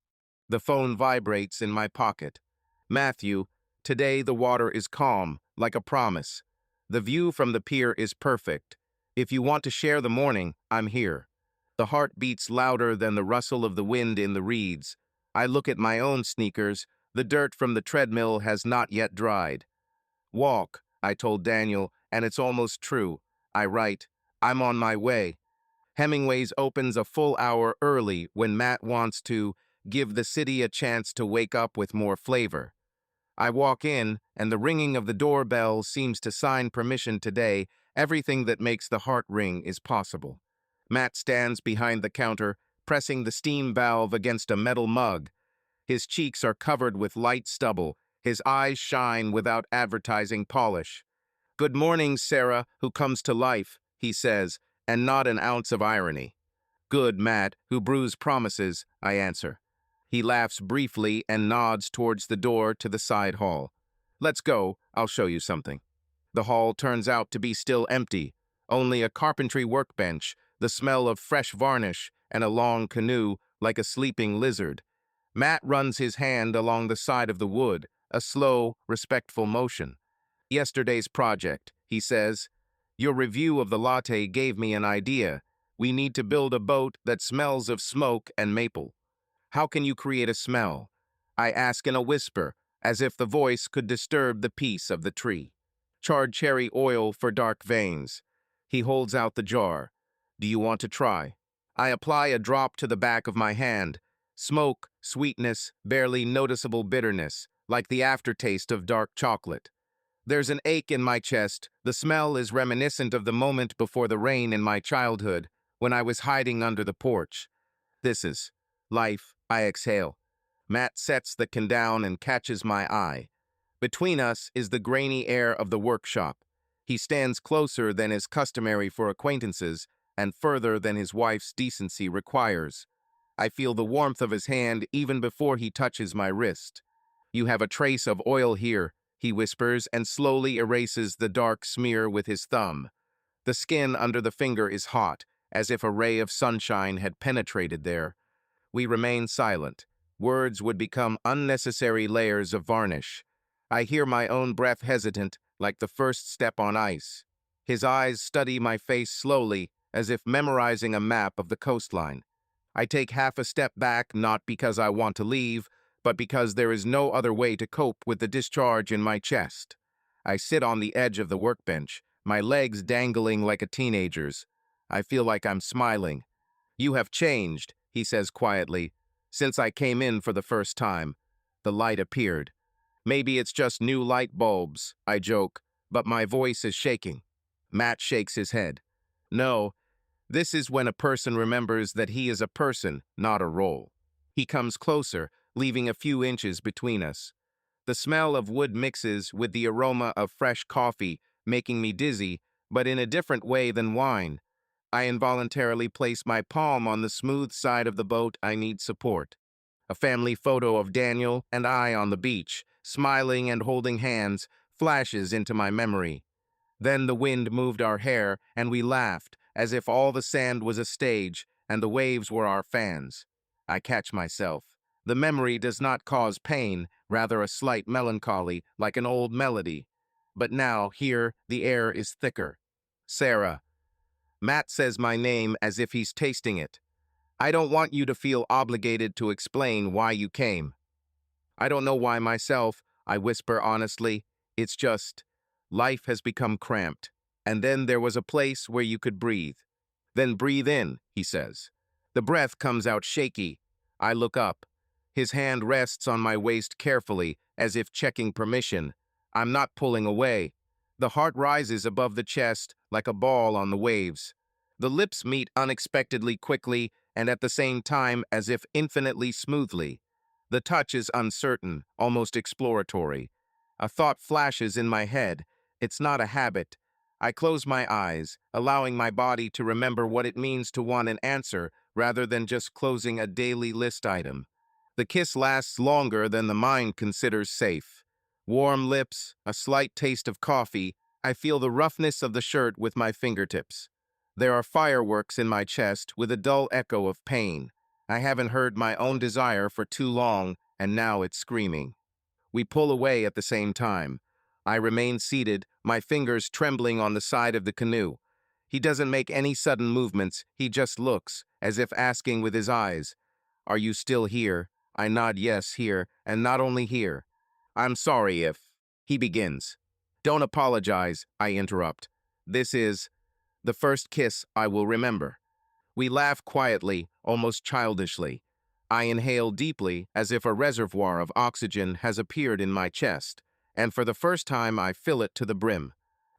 S1: The phone vibrates in my pocket. Matthew, today the water is calm, like a promise. The view from the pier is perfect. If you want to share the morning, I'm here. The heart beats louder than the rustle of the wind in the reeds. I look at my own sneakers. The dirt from the treadmill has not yet dried. Walk, I told Daniel, and it's almost true. I write, I'm on my way. Hemingway's opens a full hour early when Matt wants to give the city a chance to wake up with more flavor. I walk in, and the ringing of the doorbell seems to sign permission today. Everything that makes the heart ring is possible. Matt stands behind the counter, pressing the steam valve against a metal mug. His cheeks are covered with light stubble. His eyes shine without advertising polish. Good morning, Sarah, who comes to life, he says, and not an ounce of irony. Good, Matt, who brews promises, I answer. He laughs briefly and nods towards the door to the side hall. Let's go, I'll show you something. The hall turns out to be still empty, only a carpentry workbench, the smell of fresh varnish, and a long canoe like a sleeping lizard. Matt runs his hand along the side of the wood, a slow, respectful motion. Yesterday's project, he says. Your review of the latte gave me an idea. We need to build a boat that smells of smoke and maple. How can you create a smell? I ask in a whisper, as if the voice could disturb the peace of the tree. Charred cherry oil for dark veins. He holds out the jar. Do you want to try? I apply a drop to the back of my hand. Smoke, sweetness, barely noticeable bitterness, like the aftertaste of dark chocolate. There's an ache in my chest. The smell is reminiscent of the moment before the rain in my childhood, when I was hiding under the porch. This is life, I exhale. Matt sets the can down and catches my eye. Between us is the grainy air of the workshop. He stands closer than is customary for acquaintances, and further than his wife's decency requires. I feel the warmth of his hand even before he touches my wrist. You have a trace of oil here, he whispers and slowly erases the dark smear with his thumb. The skin under the finger is hot, as if a ray of sunshine had penetrated there. We remain silent. Words would become unnecessary layers of varnish. I hear my own breath hesitant, like the first step on ice. His eyes study my face slowly, as if memorizing a map of the coastline. I take half a step back, not because I want to leave, but because there is no other way to cope with the discharge in my chest. I sit on the edge of the workbench, my legs dangling like a teenager's. I feel like I'm smiling. You have changed, he says quietly. Since I came in for the first time, the light appeared. Maybe it's just new light bulbs, I joke, but my voice is shaking. Matt shakes his head. No, this is when a person remembers that he is a person, not a role. He comes closer, leaving a few inches between us. The smell of wood mixes with the aroma of fresh coffee, making me dizzy, but in a different way than wine. I involuntarily place my palm on the smooth side of the boat. I need support. A family photo of Daniel and I on the beach, smiling and holding hands, flashes into my memory. Then the wind moved our hair, and we laughed, as if all the sand was a stage and the waves were our fans. I catch myself. The memory does not cause pain, rather a slight melancholy, like an old melody. But now, here, the air is thicker. Sarah. Matt says my name as if he's tasting it. I don't want you to feel obligated to explain why you came. I don't know why myself, I whisper honestly. It's just, life has become cramped. And then there was a place where you could breathe. Then breathe in, he says. The breath comes out shaky. I look up. His hand rests on my waist carefully, as if checking permission. I'm not pulling away. The heart rises above the chest like a ball on the waves. The lips meet unexpectedly quickly and at the same time as if infinitely smoothly. The touch is uncertain, almost exploratory. A thought flashes in my head. It's not a habit. I close my eyes, allowing my body to remember what it means to want an answer rather than just closing a daily list item. The kiss lasts longer than the mind considers safe. Warm lips, a slight taste of coffee, I feel the roughness of the shirt with my fingertips. There are fireworks in my chest with a dull echo of pain. I haven't heard my own desire for too long, and now it's screaming. We pull away at the same time. I remain seated, my fingers trembling on the side of the canoe. He doesn't make any sudden movements, he just looks, as if asking with his eyes, "Are you still here?" I nod yes, here, and not only here. "I'm sorry if..." He begins. "Don't apologize," I interrupt. "This is the first kiss I will remember." We laugh quietly, almost childishly. I inhale deeply, as if a reservoir of oxygen has appeared in my chest, and for the first time I fill it to the brim.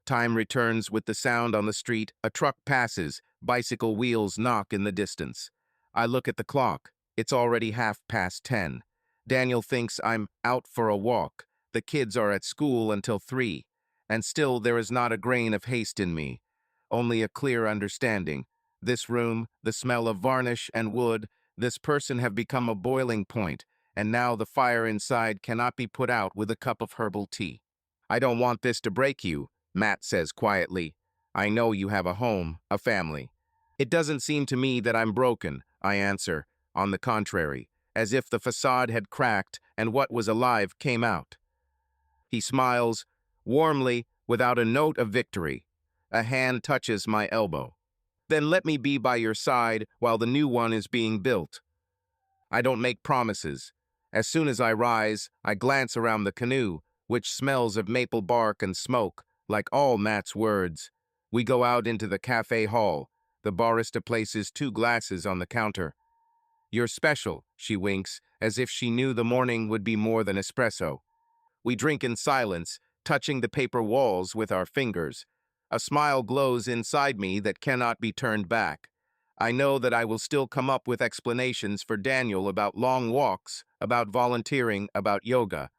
S1: Time returns with the sound on the street, a truck passes, bicycle wheels knock in the distance. I look at the clock. It's already 10:30. Daniel thinks I'm out for a walk. The kids are at school until 3, and still there is not a grain of haste in me, only a clear understanding. This room, the smell of varnish and wood, this person have become a boiling point, and now the fire inside cannot be put out with a cup of herbal tea. "I don't want this to break you," Matt says quietly. "I know you have a home, a family." "It doesn't seem to me that I'm broken," I answer. On the contrary, as if the facade had cracked and what was alive came out. He smiles, warmly, without a note of victory. A hand touches my elbow. "Then let me be by your side while the new one is being built." I don't make promises. As soon as I rise, I glance around the canoe, which smells of maple bark and smoke, like all Matt's words. We go out into the cafe hall. The barista places 2 glasses on the counter. "You're special," she winks, as if she knew the morning would be more than espresso. We drink in silence, touching the paper walls with our fingers. A smile glows inside me that cannot be turned back. I know that I will still come up with explanations for Daniel about long walks, about volunteering, about yoga.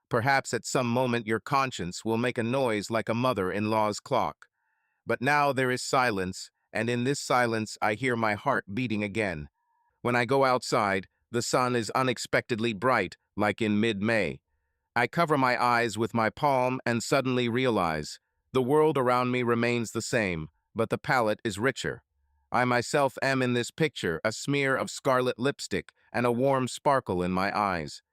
S1: Perhaps at some moment your conscience will make a noise like a mother-in-law's clock. But now there is silence, and in this silence I hear my heart beating again. When I go outside, the sun is unexpectedly bright, like in mid-May. I cover my eyes with my palm and suddenly realize the world around me remains the same, but the palette is richer. I myself am in this picture a smear of scarlet lipstick and a warm sparkle in my eyes.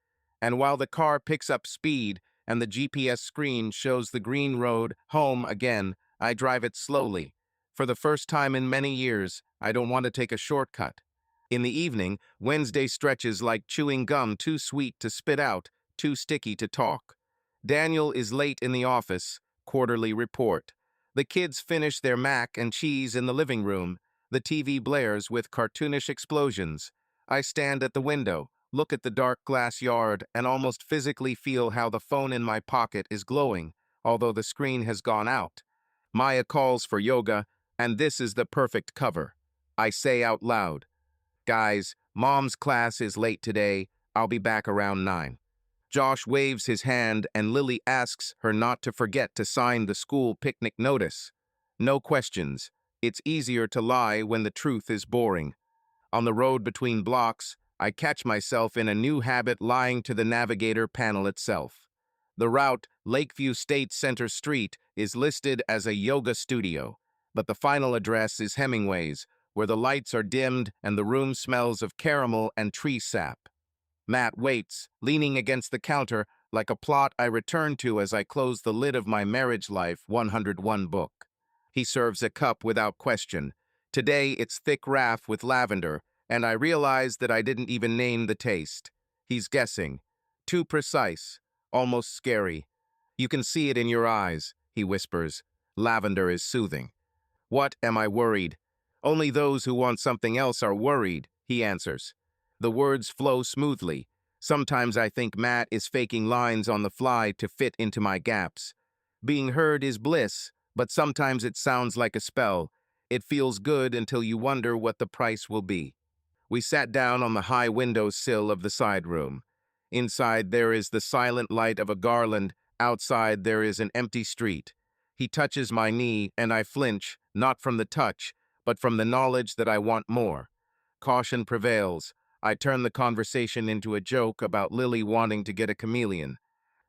S1: And while the car picks up speed and the GPS screen shows the green road home again, I drive it slowly. For the first time in many years, I don't want to take a shortcut. In the evening, Wednesday stretches like chewing gum, too sweet to spit out, too sticky to talk. Daniel is late in the office, quarterly report. The kids finish their mac and cheese in the living room. The TV blares with cartoonish explosions. I stand at the window, look at the dark glass yard, and almost physically feel how the phone in my pocket is glowing, although the screen has gone out. Maya calls for yoga, and this is the perfect cover. I say out loud, "Guys, Mom's class is late today. I'll be back around 9. Josh waves his hand and Lily asks her not to forget to sign the school picnic notice. No questions. It's easier to lie when the truth is boring. On the road between blocks, I catch myself in a new habit, lying to the navigator panel itself. The route, Lakeview State Center Street, is listed as a yoga studio. but the final address is Hemingway's, where the lights are dimmed and the room smells of caramel and tree sap. Matt waits, leaning against the counter, like a plot I return to as I close the lid of my Marriage Life 101 book. He serves a cup without question. Today it's thick raff with lavender, and I realize that I didn't even name the taste. He's guessing. Too precise, almost scary. You can see it in your eyes, he whispers. Lavender is soothing. What am I worried? Only those who want something else are worried, he answers. The words flow smoothly. Sometimes I think Matt is faking lines on the fly to fit into my gaps. Being heard is bliss, but sometimes it sounds like a spell. It feels good until you wonder what the price will be. We sat down on the high window sill of the side room. Inside there is the silent light of a garland. Outside there is an empty street. He touches my knee and I flinch, not from the touch, but from the knowledge that I want more. Caution prevails. I turn the conversation into a joke about Lily wanting to get a chameleon.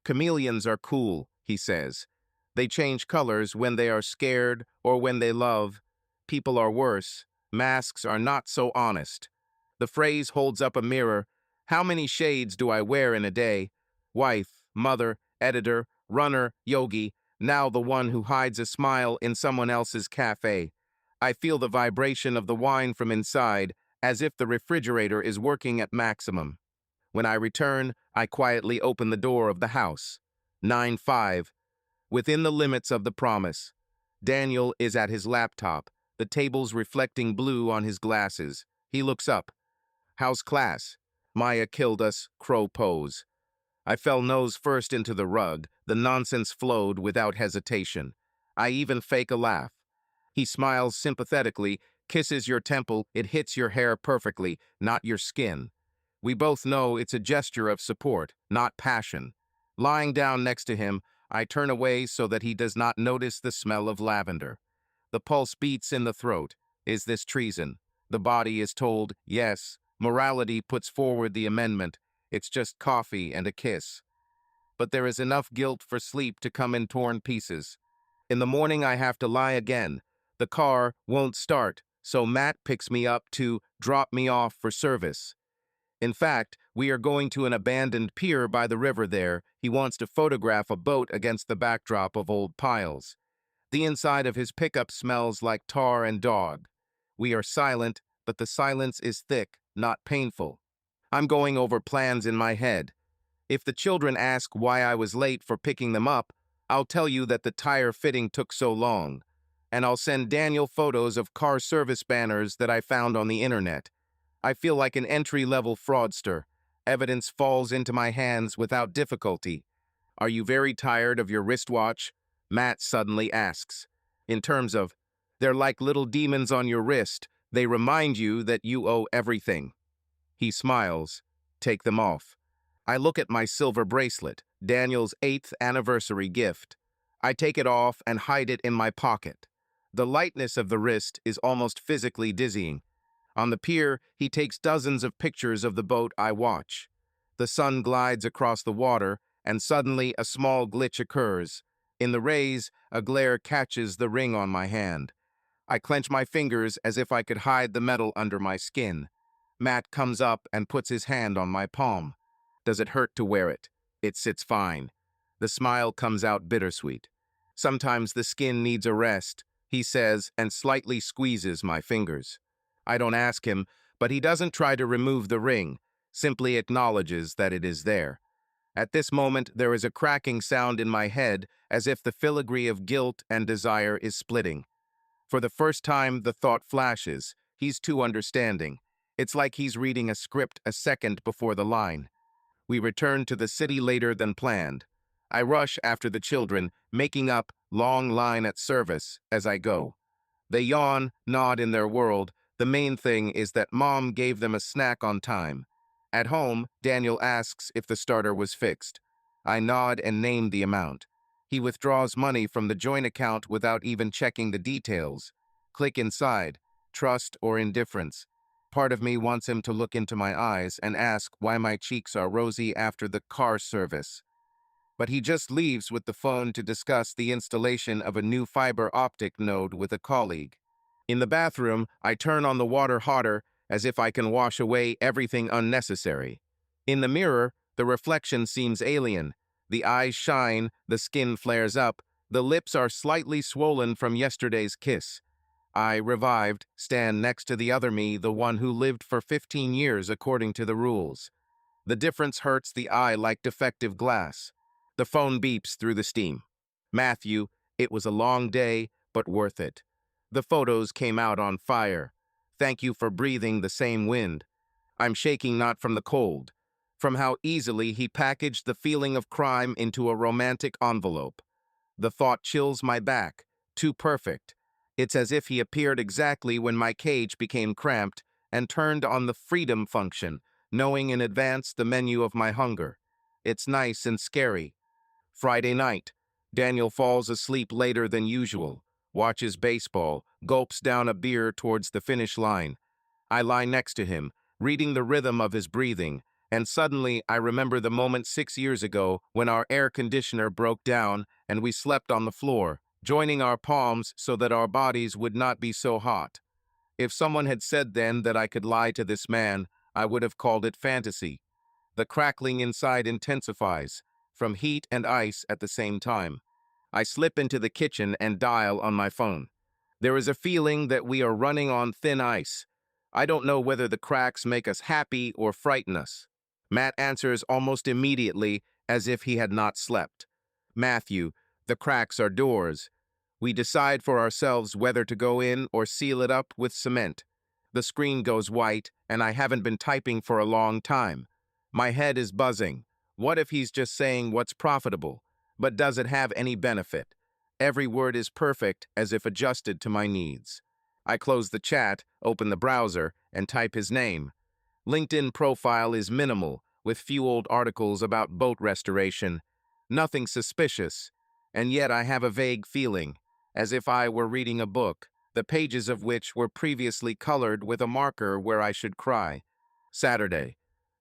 S1: Chameleons are cool, he says. They change colors when they are scared or when they love. People are worse. Masks are not so honest. The phrase holds up a mirror. How many shades do I wear in a day? Wife, mother, editor, runner, yogi, now the one who hides a smile in someone else's cafe. I feel the vibration of the wine from inside, as if the refrigerator is working at maximum. When I return, I quietly open the door of the house. 9:05. Within the limits of the promise. Daniel is at his laptop, the tables reflecting blue on his glasses. He looks up. How's class? Maya killed us, crow pose. I fell nose first into the rug. The nonsense flowed without hesitation. I even fake a laugh. He smiles sympathetically, kisses your temple. It hits your hair perfectly, not your skin. We both know it's a gesture of support, not passion. Lying down next to him, I turn away so that he does not notice the smell of lavender. The pulse beats in the throat. Is this treason? The body is told, yes. Morality puts forward the amendment. It's just coffee and a kiss. But there is enough guilt for sleep to come in torn pieces. In the morning I have to lie again. The car won't start, so Matt picks me up to drop me off for service. In fact, we are going to an abandoned pier by the river there. He wants to photograph a boat against the backdrop of old piles. The inside of his pickup smells like tar and dog. We are silent, but the silence is thick, not painful. I'm going over plans in my head. If the children ask why I was late for picking them up, I'll tell you that the tire fitting took so long. And I'll send Daniel photos of car service banners that I found on the internet. I feel like an entry-level fraudster. Evidence falls into my hands without difficulty. Are you very tired of your wristwatch? Matt suddenly asks. In terms of, they're like little demons on your wrist. They remind you that you owe everything. He smiles. Take them off. I look at my silver bracelet, Daniel's 8th anniversary gift. I take it off and hide it in my pocket. The lightness of the wrist is almost physically dizzying. On the pier, he takes dozens of pictures of the boat I watch. The sun glides across the water, and suddenly a small glitch occurs. In the rays, a glare catches the ring on my hand. I clench my fingers as if I could hide the metal under my skin. Matt comes up and puts his hand on my palm. Does it hurt to wear it? It sits fine. The smile comes out bittersweet. Sometimes the skin needs a rest, he says, and slightly squeezes my fingers. I don't ask him, but he doesn't try to remove the ring, simply acknowledges that it is there. At this moment, there is a cracking sound in my head, as if the filigree of guilt and desire is splitting. For the first time, the thought flashes. He's too understanding. It's like he's reading a script a second before the line. We return to the city later than planned. I rush after the children, making up long line at service as I go. They yawn, nod in their world. The main thing is that Mom gave them a snack on time. At home, Daniel asks if the starter was fixed. I nod and name the amount. He withdraws money from the joint account without even checking the details. Click inside, trust or indifference. Part of me wants him to look into my eyes and ask why my cheeks are rosy after the car service. but he just leaves with the phone to discuss the installation of a new fiber optic node with a colleague. In the bathroom, I turn on the water hotter as if I can wash away everything unnecessary. In the mirror, the reflection seems alien. The eyes shine, the skin flares up, the lips are slightly swollen from yesterday's kiss. I, revived, stand next to the other me, the one who lived for 15 years according to the rules. The difference hurts the eye like defective glass. The phone beeps through the steam. Matthew, it was a long day, but worth it. The photos came out on fire. Thank you for breathing the same wind. I'm shaking not from the cold, from how easily he packaged the feeling of crime into a romantic envelope. The thought chills my back. Too perfect. It's as if he appeared exactly when my cage became cramped and turned on the freedom function, knowing in advance the menu of my hunger. It's nice and scary. Friday night. Daniel falls asleep later than usual, watches baseball, gulps down a beer towards the finish line. I lie next to him, reading the rhythm of his breathing, and suddenly I remember the moment 6 years ago when our air conditioner broke down and we slept on the floor, joining our palms so that our bodies would not be so hot. If someone had said then that I could lie to this man, I would have called it fantasy. The crackling inside intensifies, from heat and ice at the same time. I slip into the kitchen and dial on my phone. There is a feeling that we are running on thin ice. I don't know whether the cracks make us happy or frighten us. Matt answers almost immediately, as if he had not slept. Matthew, the cracks are doors. We decide for ourselves whether to go in or seal it up with cement. The screen goes white, and I haven't been typing for a long time. My head is buzzing. What if he's just saying what's profitable? But does it have any benefit? Every word is perfect, as if adjusted to my needs. I close the chat, open the browser, and type his name. LinkedIn profile is minimal, with few old articles about boat restoration. Nothing suspicious, and yet I have a vague feeling, as if I were reading a book, the pages of which were previously colored with a marker where I should cry. Saturday.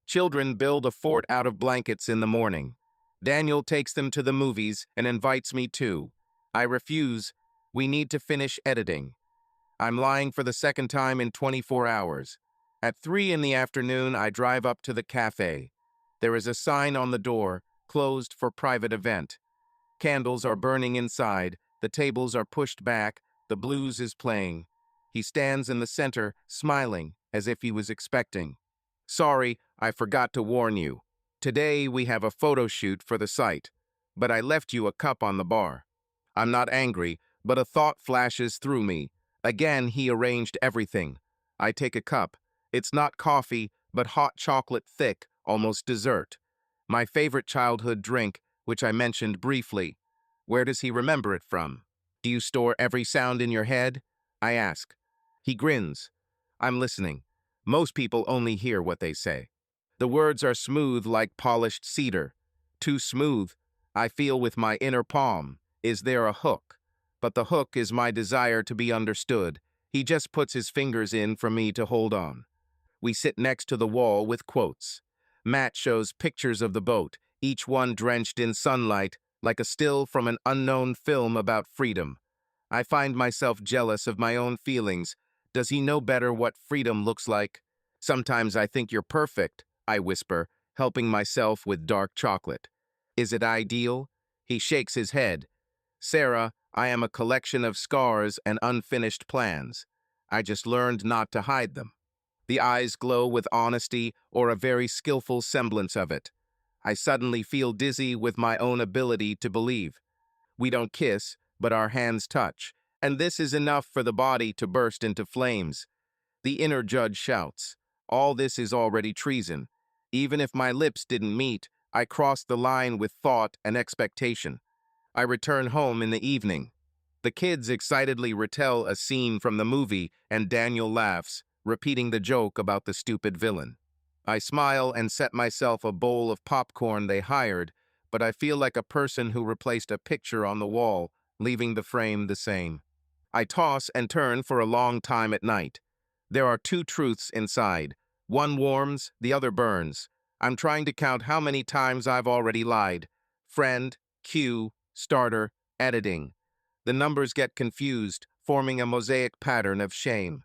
S1: Children build a fort out of blankets in the morning. Daniel takes them to the movies and invites me too. I refuse. We need to finish editing. I'm lying for the second time in 24 hours. At 3 in the afternoon, I drive up to the cafe. There is a sign on the door, closed for private event. Candles are burning inside, the tables are pushed back, the blues is playing. He stands in the center, smiling, as if he was expecting. Sorry, I forgot to warn you. Today we have a photo shoot for the site, but I left you a cup on the bar. I'm not angry, but a thought flashes through me. Again, he arranged everything. I take a cup. It's not coffee, but hot chocolate thick, almost dessert. My favorite childhood drink, which I mentioned briefly. Where does he remember it from? Do you store every sound in your head? I ask. He grins. I'm listening. Most people only hear what they say. The words are smooth like polished cedar. Too smooth. I feel with my inner palm. Is there a hook? But the hook is my desire to be understood. He just puts his fingers in for me to hold on. We sit next to the wall with quotes. Matt shows pictures of the boat, each one drenched in sunlight, like a still from an unknown film about freedom. I find myself jealous of my own feelings. Does he know better what freedom looks like? Sometimes I think you're perfect, I whisper, helping myself with dark chocolate. Is it ideal? He shakes his head. Sarah, I am a collection of scars and unfinished plans. I just learned not to hide them. The eyes glow with honesty or a very skillful semblance of it. I suddenly feel dizzy with my own ability to believe. We don't kiss, but our hands touch, and this is enough for the body to burst into flames. The inner judge shouts, all this is already treason. Even if my lips didn't meet, I crossed the line with thought and expectation. I return home in the evening. The kids excitedly retell a scene from the movie, and Daniel laughs, repeating the joke about the stupid villain. I smile and set myself a bowl of popcorn they hired, but I feel like a person who replaced a picture on the wall, leaving the frame the same. I toss and turn for a long time at night. There are two truths inside. One warms, the other burns. I'm trying to count how many times I've already lied. friend, queue, starter, editing. The numbers get confused, forming a mosaic pattern of shame.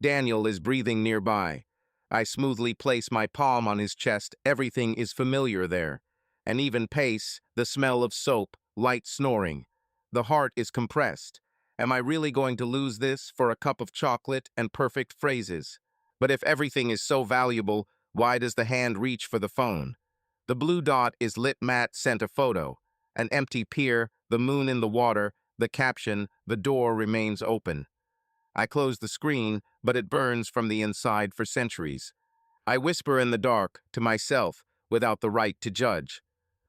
S1: Daniel is breathing nearby. I smoothly place my palm on his chest. Everything is familiar there. An even pace, the smell of soap, light snoring. The heart is compressed. Am I really going to lose this for a cup of chocolate and perfect phrases? But if everything is so valuable, why does the hand reach for the phone? The blue dot is lit. Matt sent a photo. An empty pier, the moon in the water, the caption, "The door remains open." I close the screen, but it burns from the inside for centuries. I whisper in the dark, to myself, without the right to judge.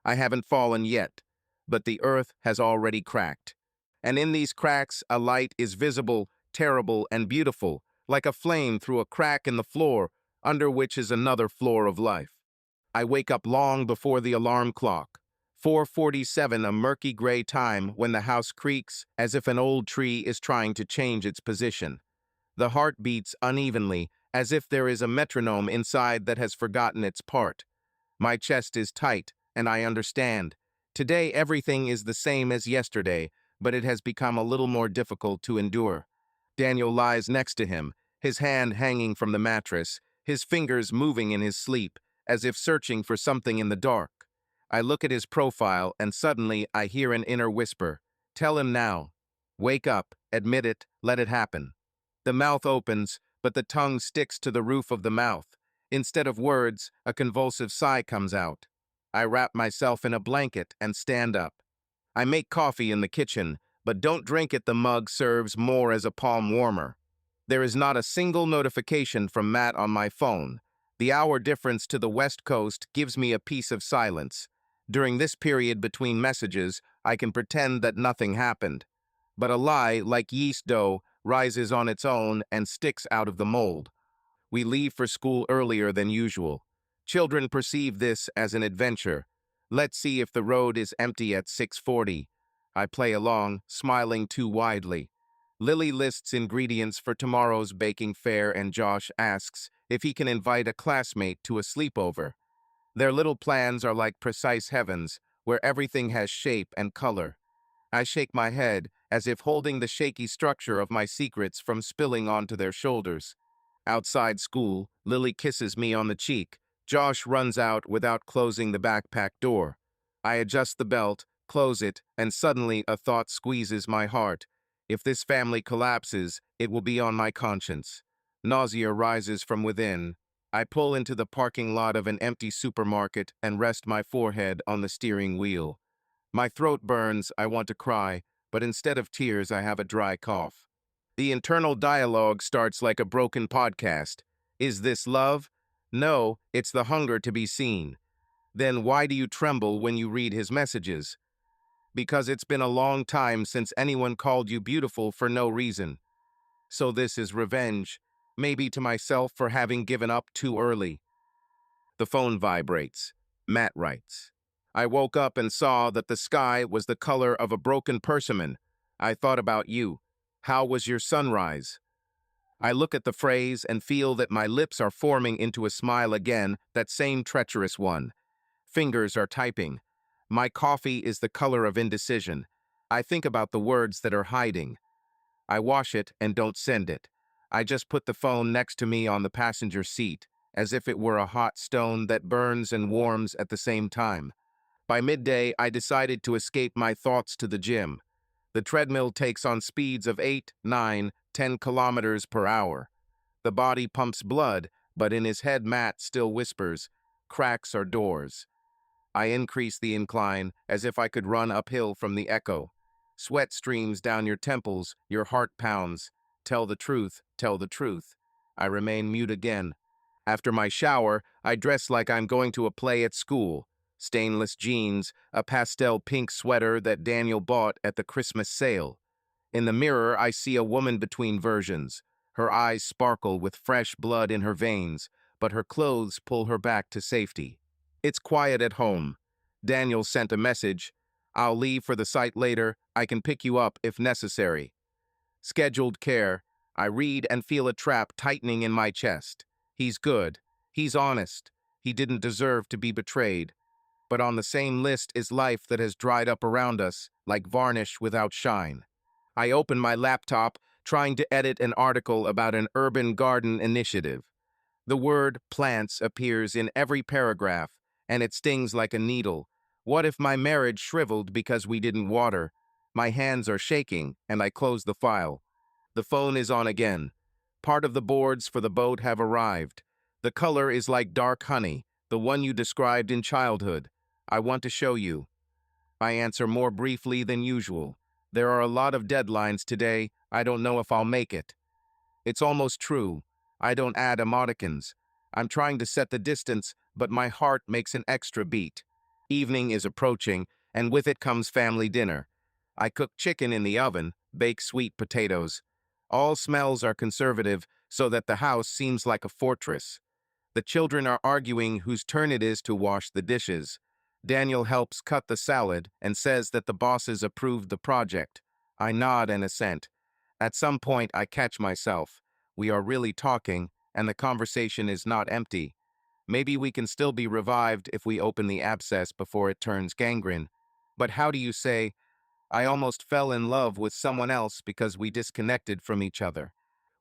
S1: I haven't fallen yet, but the earth has already cracked. And in these cracks, a light is visible, terrible, and beautiful, like a flame through a crack in the floor, under which is another floor of life. I wake up long before the alarm clock. 4:47, a murky gray time when the house creaks as if an old tree is trying to change its position. The heart beats unevenly, as if there is a metronome inside that has forgotten its part. My chest is tight, and I understand. Today everything is the same as yesterday, but it has become a little more difficult to endure. Daniel lies next to him, his hand hanging from the mattress, his fingers moving in his sleep, as if searching for something in the dark. I look at his profile, and suddenly I hear an inner whisper. Tell him now. Wake up, admit it, let it happen. The mouth opens, but the tongue sticks to the roof of the mouth. Instead of words, a convulsive sigh comes out. I wrap myself in a blanket and stand up. I make coffee in the kitchen, but don't drink it. The mug serves more as a palm warmer. There is not a single notification from Matt on my phone. The hour difference to the West Coast gives me a piece of silence. During this period between messages, I can pretend that nothing happened. But a lie, like yeast dough, rises on its own and sticks out of the mold. We leave for school earlier than usual. Children perceive this as an adventure. Let's see if the road is empty at 6:40. I play along, smiling too widely. Lily lists ingredients for tomorrow's baking fair, and Josh asks if he can invite a classmate to a sleepover. Their little plans are like precise heavens, where everything has shape and color. I shake my head, as if holding the shaky structure of my secrets from spilling onto their shoulders. Outside school, Lily kisses me on the cheek. Josh runs out without closing the backpack door. I adjust the belt, close it, and suddenly a thought squeezes my heart. If this family collapses, it will be on my conscience. Nausea rises from within. I pull into the parking lot of an empty supermarket and rest my forehead on the steering wheel. My throat burns. I want to cry, but instead of tears, I have a dry cough. The internal dialogue starts like a broken podcast. Is this love? No, it's the hunger to be seen. Then why do you tremble when you read his messages? Because it's been a long time since anyone called you beautiful for no reason. So this is revenge, maybe to myself for having given up too early. The phone vibrates. Matt writes. I woke up and saw that the sky was the color of a broken persimmon. I thought about you. How was your sunrise? I look at the phrase and feel that my lips are forming into a smile again, that same treacherous one. Fingers are typing. My coffee is the color of indecision. I think about the words that are hiding. I wash it and don't send it. I just put the phone next to me on the passenger seat, as if it were a hot stone that burns and warms at the same time. By midday, I decided to escape my thoughts to the gym. The treadmill takes on speeds of 8, 9, 10 kilometers per hour. The body pumps blood, but in his head Matt still whispers, cracks are doors. I increase the incline, as if I could run uphill from the echo. Sweat streams down your temples, your heart pounds. Tell the truth, tell the truth. I remain mute again. After my shower, I dress like I'm going to a play at school. Stainless jeans, a pastel pink sweater that Daniel bought at the Christmas sale. In the mirror, I see a woman between versions. Her eyes sparkle with fresh blood in her veins, but her clothes pull her back to safety. It's quiet at home. Daniel sent a message. I'll leave for the site later. I can pick you up if necessary. Scheduled care. I read and feel a trap tightening in my chest. He's good. He's honest. He didn't deserve to be betrayed. but on the same list is life that has dried up around us, like varnish without shine. I open my laptop, trying to edit an article about an urban garden initiative. The word plants appears in every paragraph, and it stings like a needle. What if my marriage shriveled because we didn't water? My hands are shaking, and I close the file. The phone is on again. Part of the boards for the boat have arrived. The color is like dark honey, the one you described in childhood. I want to show you. I answer more briefly than usual. There are a lot of deadlines today. I don't know if I'll make it. It's almost true. I don't add emoticons. I'm trying to set the distance, but my heart makes an extra beat. Evening is approaching, and with it comes family dinner. I cook chicken in the oven, bake sweet potatoes. All smells are conservative, so that the house seems like a fortress. The children are arguing whose turn it is to wash the dishes. Daniel helps cut the salad and says that the bosses approved the project. I nod and assent. At some point, I catch myself. We are really talking, and the conversation is not empty. Maybe we can still be revived if we open the abscess before it turns gangrene. But how do you say, I almost fell in love with someone else because we disconnected from each other?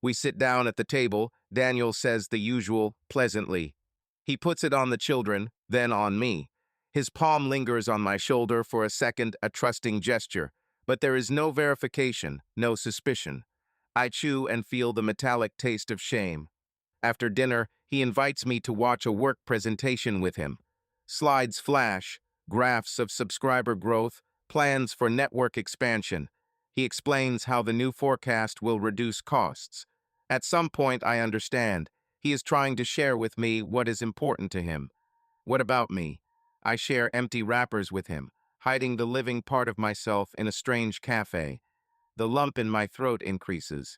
S1: We sit down at the table. Daniel says the usual, pleasantly. He puts it on the children, then on me. His palm lingers on my shoulder for a second, a trusting gesture. But there is no verification, no suspicion. I chew and feel the metallic taste of shame. After dinner, he invites me to watch a work presentation with him. Slides flash, graphs of subscriber growth, plans for network expansion. He explains how the new forecast will reduce costs. At some point, I understand. He is trying to share with me what is important to him. What about me? I share empty wrappers with him, hiding the living part of myself in a strange cafe. The lump in my throat increases.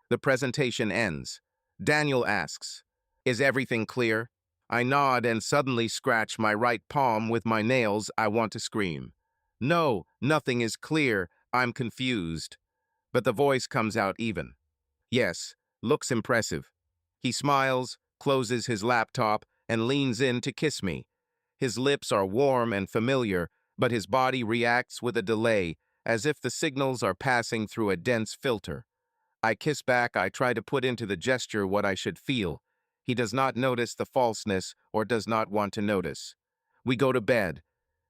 S1: The presentation ends. Daniel asks, "Is everything clear?" I nod and suddenly scratch my right palm with my nails. I want to scream. No, nothing is clear. I'm confused. But the voice comes out even. Yes, looks impressive. He smiles, closes his laptop, and leans in to kiss me. His lips are warm and familiar, but his body reacts with a delay, as if the signals are passing through a dense filter. I kiss back. I try to put into the gesture what I should feel. He does not notice the falseness or does not want to notice. We go to bed.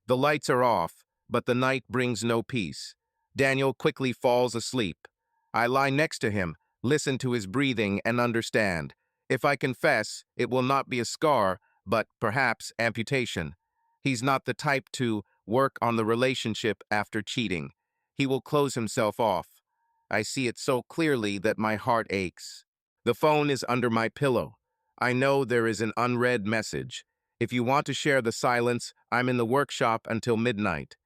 S1: The lights are off, but the night brings no peace. Daniel quickly falls asleep. I lie next to him, listen to his breathing, and understand. If I confess, it will not be a scar, but perhaps amputation. He's not the type to work on the relationship after cheating. He will close himself off. I see it so clearly that my heart aches. The phone is under my pillow. I know there is an unread message. If you want to share the silence, I'm in the workshop until midnight.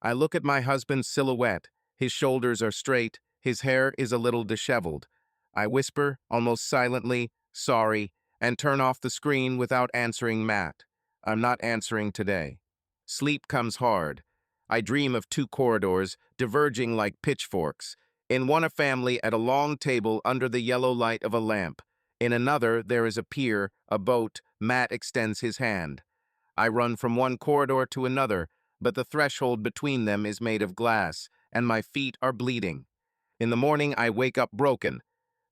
S1: I look at my husband's silhouette. His shoulders are straight. His hair is a little disheveled. I whisper, almost silently, sorry, and turn off the screen without answering Matt. I'm not answering today. Sleep comes hard. I dream of two corridors, diverging like pitchforks. In one, a family at a long table under the yellow light of a lamp. In another, there is a pier, a boat. Matt extends his hand. I run from one corridor to another, but the threshold between them is made of glass, and my feet are bleeding. In the morning, I wake up broken.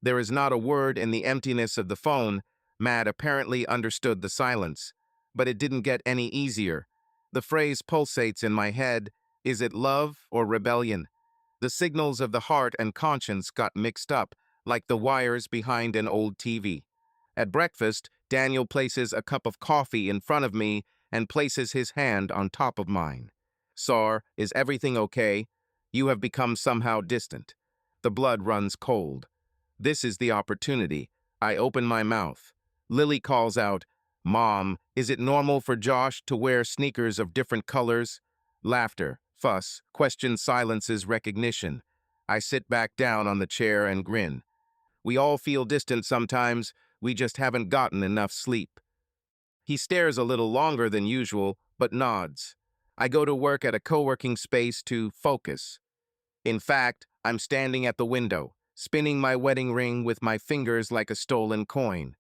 S1: There is not a word in the emptiness of the phone. Matt apparently understood the silence. But it didn't get any easier. The phrase pulsates in my head. Is it love or rebellion? The signals of the heart and conscience got mixed up, like the wires behind an old TV. At breakfast, Daniel places a cup of coffee in front of me and places his hand on top of mine. Sar, is everything okay? You have become somehow distant. The blood runs cold. This is the opportunity. I open my mouth. Lily calls out, "Mom, is it normal for Josh to wear sneakers of different colors?" Laughter, fuss, question silences recognition. I sit back down on the chair and grin. We all feel distant sometimes. We just haven't gotten enough sleep. He stares a little longer than usual, but nods. I go to work at a co-working space to focus. In fact, I'm standing at the window, spinning my wedding ring with my fingers like a stolen coin.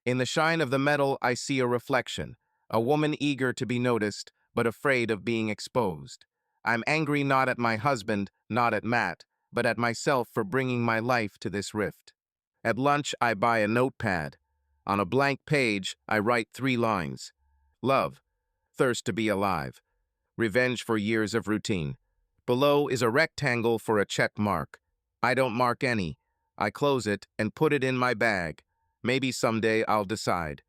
S1: In the shine of the metal, I see a reflection, a woman eager to be noticed, but afraid of being exposed. I'm angry not at my husband, not at Matt, but at myself for bringing my life to this rift. At lunch, I buy a notepad. On a blank page, I write 3 lines. Love, thirst to be alive, revenge for years of routine. Below is a rectangle for a check mark. I don't mark any. I close it and put it in my bag. Maybe someday I'll decide.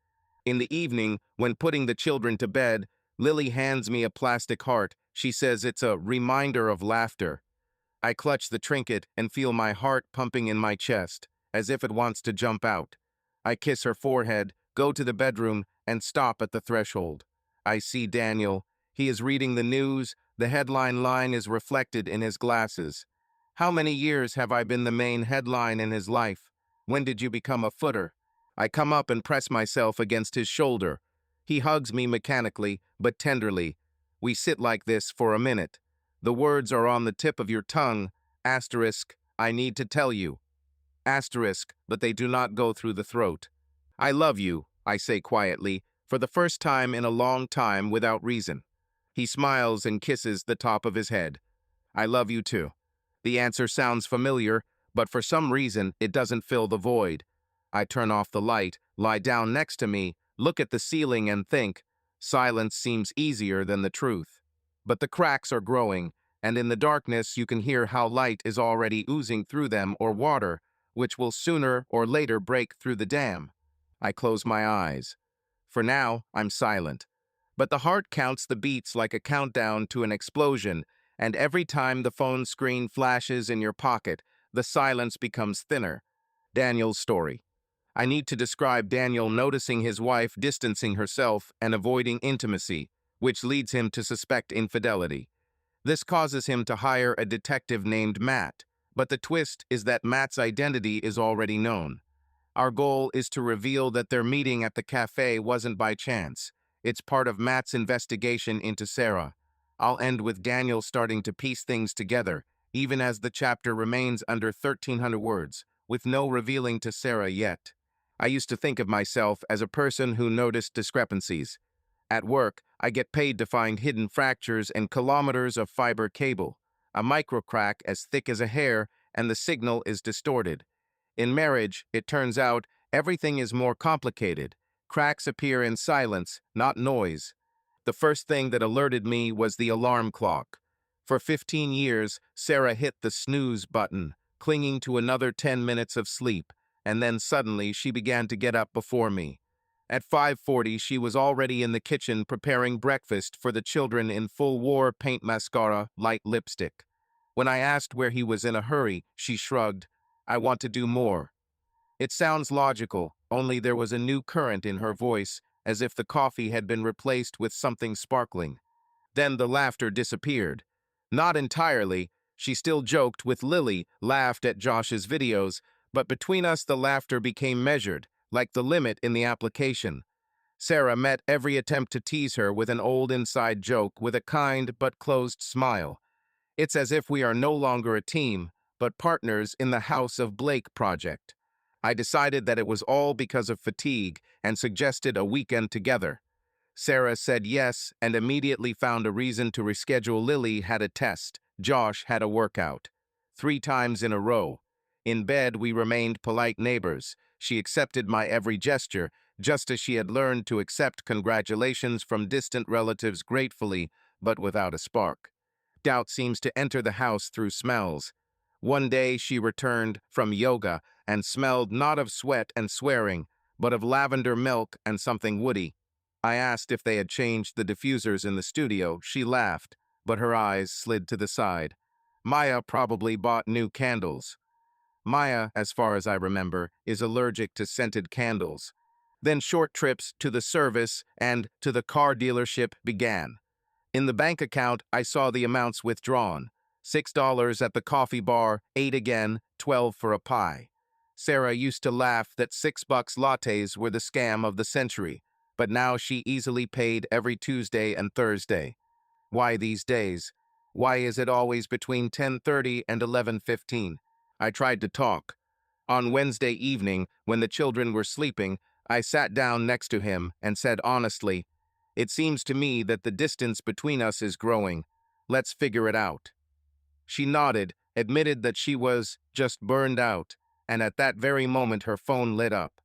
S1: In the evening, when putting the children to bed, Lily hands me a plastic heart. She says it's a reminder of laughter. I clutch the trinket and feel my heart pumping in my chest, as if it wants to jump out. I kiss her forehead, go to the bedroom, and stop at the threshold. I see Daniel. He is reading the news. The headline line is reflected in his glasses. How many years have I been the main headline in his life? When did you become a footer? I come up and press myself against his shoulder. He hugs me mechanically, but tenderly. We sit like this for a minute. The words are on the tip of your tongue. Asterisk, I need to tell you. Asterisk, but they do not go through the throat. I love you, I say quietly, for the first time in a long time without reason. He smiles and kisses the top of his head. I love you too. The answer sounds familiar, but for some reason it doesn't fill the void. I turn off the light, lie down next to me, look at the ceiling and think, silence seems easier than the truth. But the cracks are growing, and in the darkness you can hear how light is already oozing through them, or water, which will sooner or later break through the dam. I close my eyes. For now, I'm silent. But the heart counts the beats like a countdown to an explosion, and every time the phone screen flashes in your pocket, the silence becomes thinner. Daniel's story. I need to describe Daniel noticing his wife distancing herself and avoiding intimacy, which leads him to suspect infidelity. This causes him to hire a detective named Matt, but the twist is that Matt's identity is already known. Our goal is to reveal that their meeting at the cafe wasn't by chance. It's part of Matt's investigation into Sarah. I'll end with Daniel starting to piece things together, even as the chapter remains under 1,300 words, with no revealing to Sarah yet. I used to think of myself as a person who noticed discrepancies. At work, I get paid to find hidden fractures and kilometers of fiber cable, a microcrack as thick as a hair, and the signal is distorted. In marriage, it turns out, everything is more complicated. Cracks appear in silence, not noise. The first thing that alerted me was the alarm clock. For 15 years, Sarah hit the snooze button, clinging to another 10 minutes of sleep, and then suddenly she began to get up before me. At 5:40, she was already in the kitchen preparing breakfast for the children in full war paint mascara, light lipstick. When I asked where he was in a hurry, she shrugged. I want to do more. It sounds logical, only there was a new current in her voice, as if the coffee had been replaced with something sparkling. Then the laughter disappeared. Not entirely. She still joked with Lily, laughed at Josh's videos, but between us the laughter became measured, like the limit in the application. Sarah met every attempt to tease her with an old inside joke with a kind but closed smile. It's as if we are no longer a team, but partners in the House of Blake project. I decided that it was all because of fatigue and suggested a weekend together. Sarah said yes and immediately found a reason to reschedule. Lily had a test. Josh had a workout. 3 times in a row. In bed, we remained polite neighbors. She accepted my every gesture, just as she had learned to accept congratulations from distant relatives gratefully, but without a spark. Doubt seems to enter the house through smells. One day she returned from yoga and smelled not of sweat and swearing, but of lavender milk and something woody. I asked if they had changed the diffusers in the studio. She laughed, but her eyes slid to the side. Maya probably bought new candles. Maya, as far as I remember, is allergic to scented candles. Then short trips to the service and to the car dealership began. In the bank account, I saw the amounts withdrawn. $6 at the coffee bar, 8 again, 12 for a pie. Sarah used to laugh that $6 lattes were the scam of the century, but now she easily paid every Tuesday and Thursday. Why these days? Why is it always between 10:30 and 11:15? I tried to talk. On Wednesday evening, when the children were sleeping, I sat down next to him and said honestly, It seems to me that the distance between us is growing. Let's figure it out." She nodded, admitted that she was just burned out, and at that very moment her phone lit up.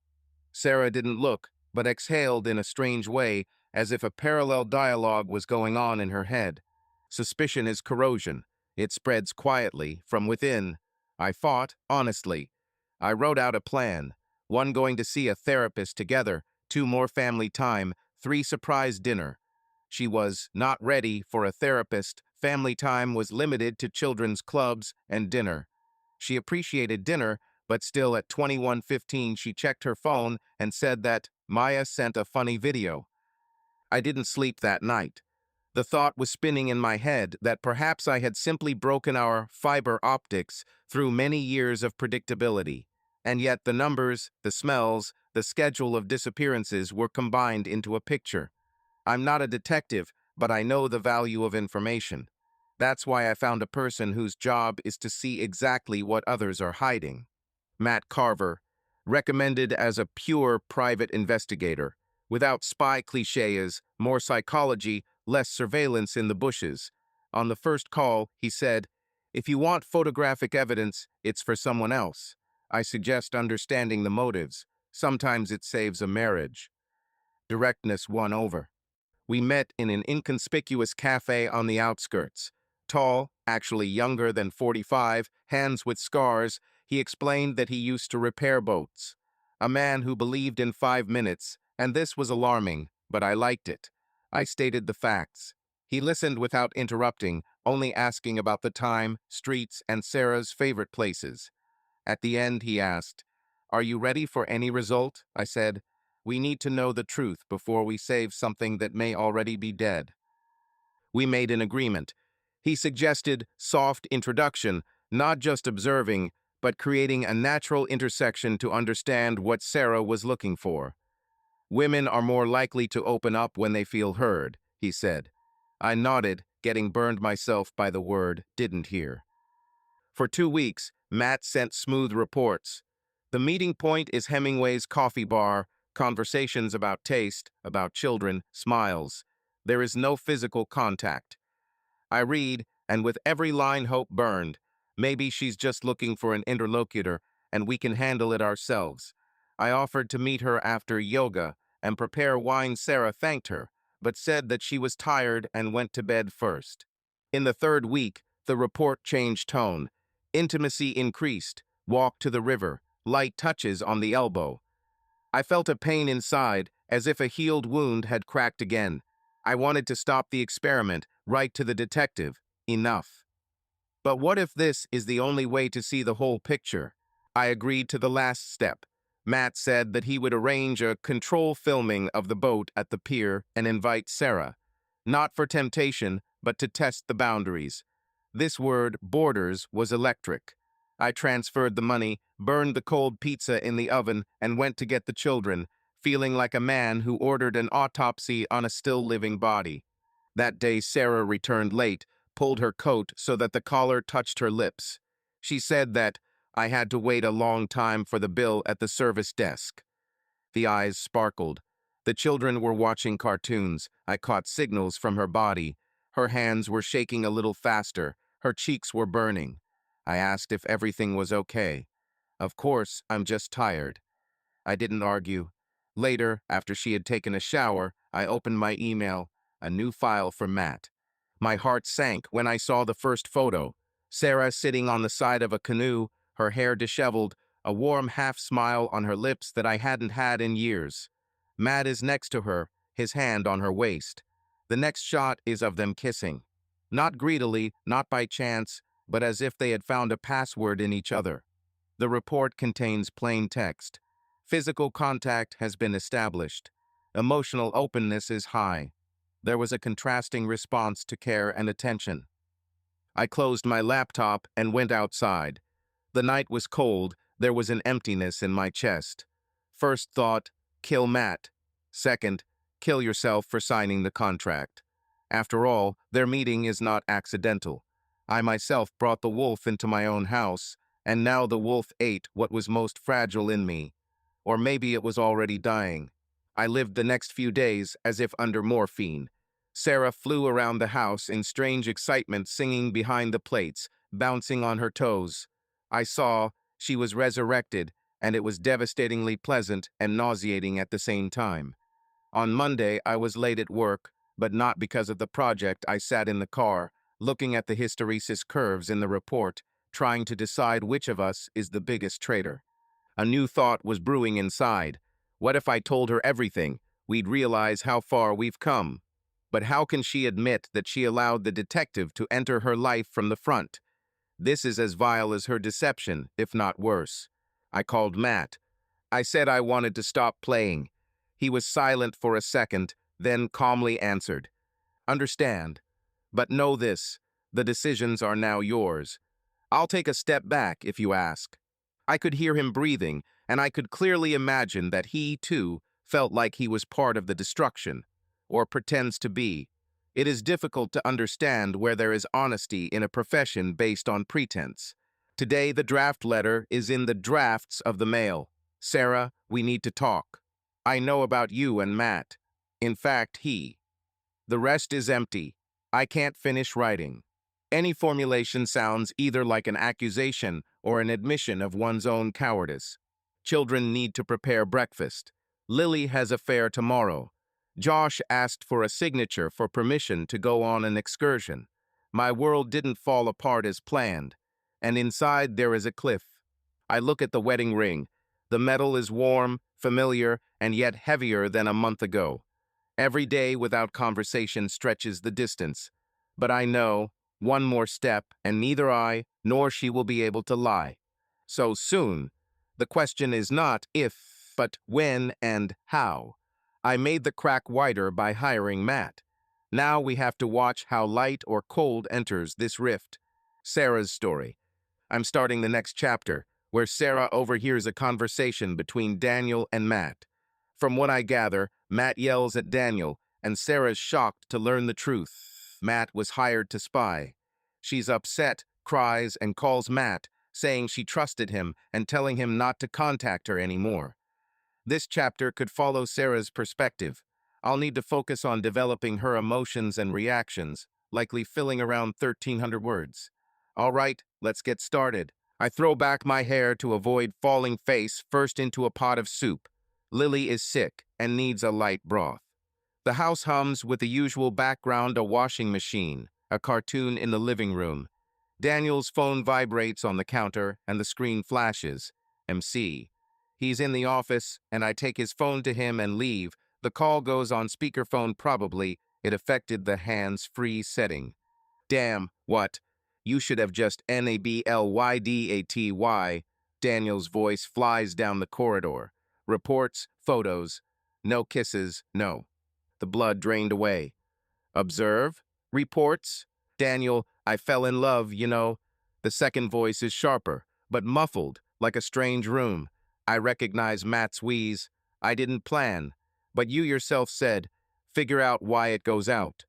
S1: Sarah didn't look, but exhaled in a strange way, as if a parallel dialogue was going on in her head. Suspicion is corrosion. It spreads quietly, from within. I fought, honestly. I wrote out a plan. 1, going to see a therapist together, 2, more family time, 3, surprise dinner. She was not ready for a therapist. Family time was limited to children's clubs and dinner. She appreciated dinner, but still at 21:15 she checked her phone and said that Maya sent a funny video. I didn't sleep that night. The thought was spinning in my head that perhaps I had simply broken our fiber optics through many years of predictability. And yet the numbers, the smells, the schedule of disappearances were combined into a picture. I'm not a detective, but I know the value of information. That's why I found a person whose job is to see exactly what others are hiding. Matt Carver, recommended as a pure private investigator, without spy cliches, more psychology, less surveillance in the bushes. On the first call, he said, "If you want photographic evidence, it's for someone else. I suggest understanding the motives. Sometimes it saves a marriage." Directness won over. We met in an inconspicuous cafe on the outskirts. Tall, actually younger than 45, hands with scars, he explained that he used to repair boats. A man who believed in 5 minutes, and this was alarming, but I liked it. I stated the facts. He listened without interrupting, only asking about the time, streets, and Sarah's favorite places. At the end, he asked, "Are you ready for any result?" I said, "We need to know the truth before we save something that may already be dead." We made an agreement. He suggested soft introduction, not just observing, but creating a natural intersection to understand what Sarah was looking for. "Women are more likely to open up when they feel heard," he said. I nodded, getting burned myself by the word "didn't hear." For 2 weeks, Matt sent smooth reports. The meeting point is Hemingway's coffee bar, conversations about taste, about children, smiles. There is no physical contact. I read, and with every line hope burned. Maybe she's just looking for an interlocutor, and we can handle it ourselves. I offered to meet her after yoga and prepare wine. Sarah thanked her, but said that she was tired and went to bed first. In the 3rd week, the report changed tone. Intimacy increased, walk to the river, light touches on the elbow. I felt a pain inside, as if a healed wound had cracked again. I wanted to stop the experiment, write to the detective. Enough. But what if this is the only way to see the whole picture? I agreed to the last step. Matt said that he would arrange a control filming of the boat at the pier and invite Sarah. Not for temptation, but to test the boundaries. This word, borders, was electric. I transferred the money, burned the cold pizza in the oven, and went to get the children, feeling like a man who ordered an autopsy on a still-living body. That day, Sarah returned late, pulled her coat so that the collar touched her lips. She said that I had to wait a long time for the bill at the service desk. The eyes sparkled. The children were watching cartoons. I caught signals from her body. Her hands were shaking a little faster. Her cheeks were burning. I asked if everything was okay. "Of course, I'm just tired." I didn't argue. Later, after she had taken a shower, I opened my email, a new file for Matt. My heart sank when I saw the first photo. Sarah sitting on the side of a canoe, her hair disheveled, a warm half-smile on her lips that I hadn't had in years. Matt is next to her, his hand on her waist. The next shot is of them kissing. Not greedily, not by chance, but as if they had found a password in each other. The report contains plain text. Physical contact has been established. Emotional openness is high. There was a contrasting response to care and attention. I closed my laptop and went outside. The night was cold. There was an emptiness in my chest. First thought, kill Matt. Second, kill yourself for signing the contract. After all, their meeting is not accidental. I myself brought the wolf into my own house, and now the wolf ate what was most fragile in me. Or maybe it was already dying. I lived the next few days as if under morphine. Sarah flew around the house in strange excitement, singing behind the plates, bouncing on her toes. I saw she was resurrected, and it was devastatingly pleasant and nauseating at the same time. On Monday, I was late at work, but not because of the project. I sat in the car, looking at the hysteresis curves in the report, trying to decide which of us is the biggest traitor. A new thought was brewing inside. What if I told her everything? We'd realize how far we've come. But how can she admit that she allowed the detective to enter her life from the front? This is as vile as her deception, if not worse. I called Matt. I said I wanted to stop playing. He was silent for a second, then calmly answered, "Understand. But know this, the decisions are now yours. I'll take a step back if you ask." I could hear him breathing, and I could clearly imagine that he, too, felt like he was part of the destruction, or pretends to be. It is difficult to understand where there is honesty in a profession based on pretense. Today, the draft letter is in the drafts of the mail. "Sarah, we need to talk. I know about you and Matt. In fact, the rest is empty. I can't finish writing." Any formulation sounds either like an accusation or an admission of one's own cowardice. Children need to prepare breakfast. Lily has a fair tomorrow. Josh asked for a signature for permission to go on an excursion. My world didn't fall apart as planned, and inside there is a cliff. I look at the wedding ring. The metal is warm, familiar, and yet heavier than a month ago. Every day without conversation stretches the distance. But I know, one more step, and neither I nor she will be able to lie. So soon, the question is not if, but when and how. I made the crack wider by hiring Matt. Now we have to watch how light or cold enters this rift. Sarah's story. I'm starting the next chapter, where Sarah overhears a conversation between Daniel and Matt. From what I gather, Matt yells at Daniel, and Sarah's shocked to learn the truth. Matt was hired to spy. She's upset, cries, and calls Matt, saying she trusted him and telling him not to contact her anymore. This chapter could follow Sarah's perspective. I'll need to focus on developing her emotions and reactions, likely filling around 1,300 words. All right, let's get started. I throw back my hair to avoid falling face first into a pot of soup. Lily is sick and needs a light broth. The house hums with the usual background: a washing machine, a cartoon in the living room. Daniel's phone vibrates on the counter and the screen flashes. MC. He's in the office, and I take his phone to him and leave. The call goes on speakerphone. Probably it affected the hands-free setting. Damn, what? You should have just NABLYDATY. Daniel's voice flies down the corridor. Reports, photos. No kisses, no. The blood drained away. Observe? Reports? Daniel, I fell in love, you know. The second voice is sharper, but muffled, like a strange room. I recognize Matt's wheeze. I didn't plan, but you yourself said, figure out why it goes out.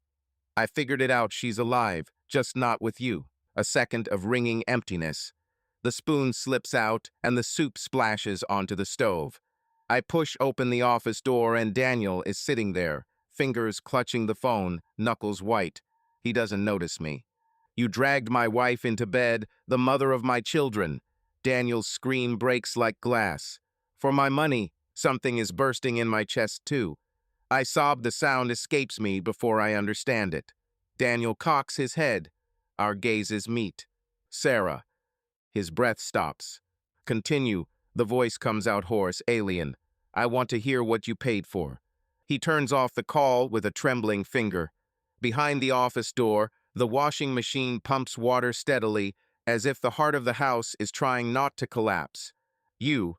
S1: I figured it out. She's alive, just not with you. A second of ringing emptiness. The spoon slips out and the soup splashes onto the stove. I push open the office door and Daniel is sitting there, fingers clutching the phone, knuckles white. He doesn't notice me. You dragged my wife into bed, the mother of my children. Daniel's scream breaks like glass. For my money, something is bursting in my chest too. I sob. The sound escapes me before I understand it. Daniel cocks his head. Our gazes meet. Sarah. His breath stops. Continue. The voice comes out hoarse, alien. I want to hear what you paid for. He turns off the call with a trembling finger. Behind the office door, the washing machine pumps water steadily, as if the heart of the house is trying not to collapse. You.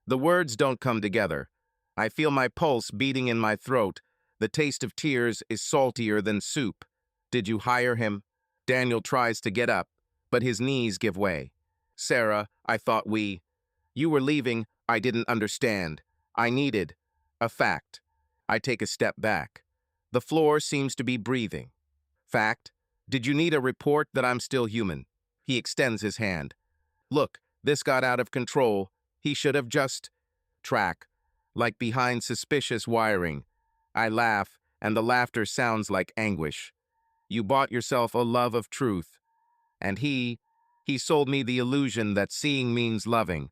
S1: The words don't come together. I feel my pulse beating in my throat. The taste of tears is saltier than soup. Did you hire him? Daniel tries to get up, but his knees give way. Sarah, I thought you were leaving. I didn't understand. I needed a fact. I take a step back. The floor seems to be breathing. Fact? Did you need a report that I'm still human? He extends his hand. Look, this got out of control. He should have just... Track. like behind suspicious wiring. I laugh, and the laughter sounds like anguish. You bought yourself a love of truth, and he sold me the illusion that seeing means loving.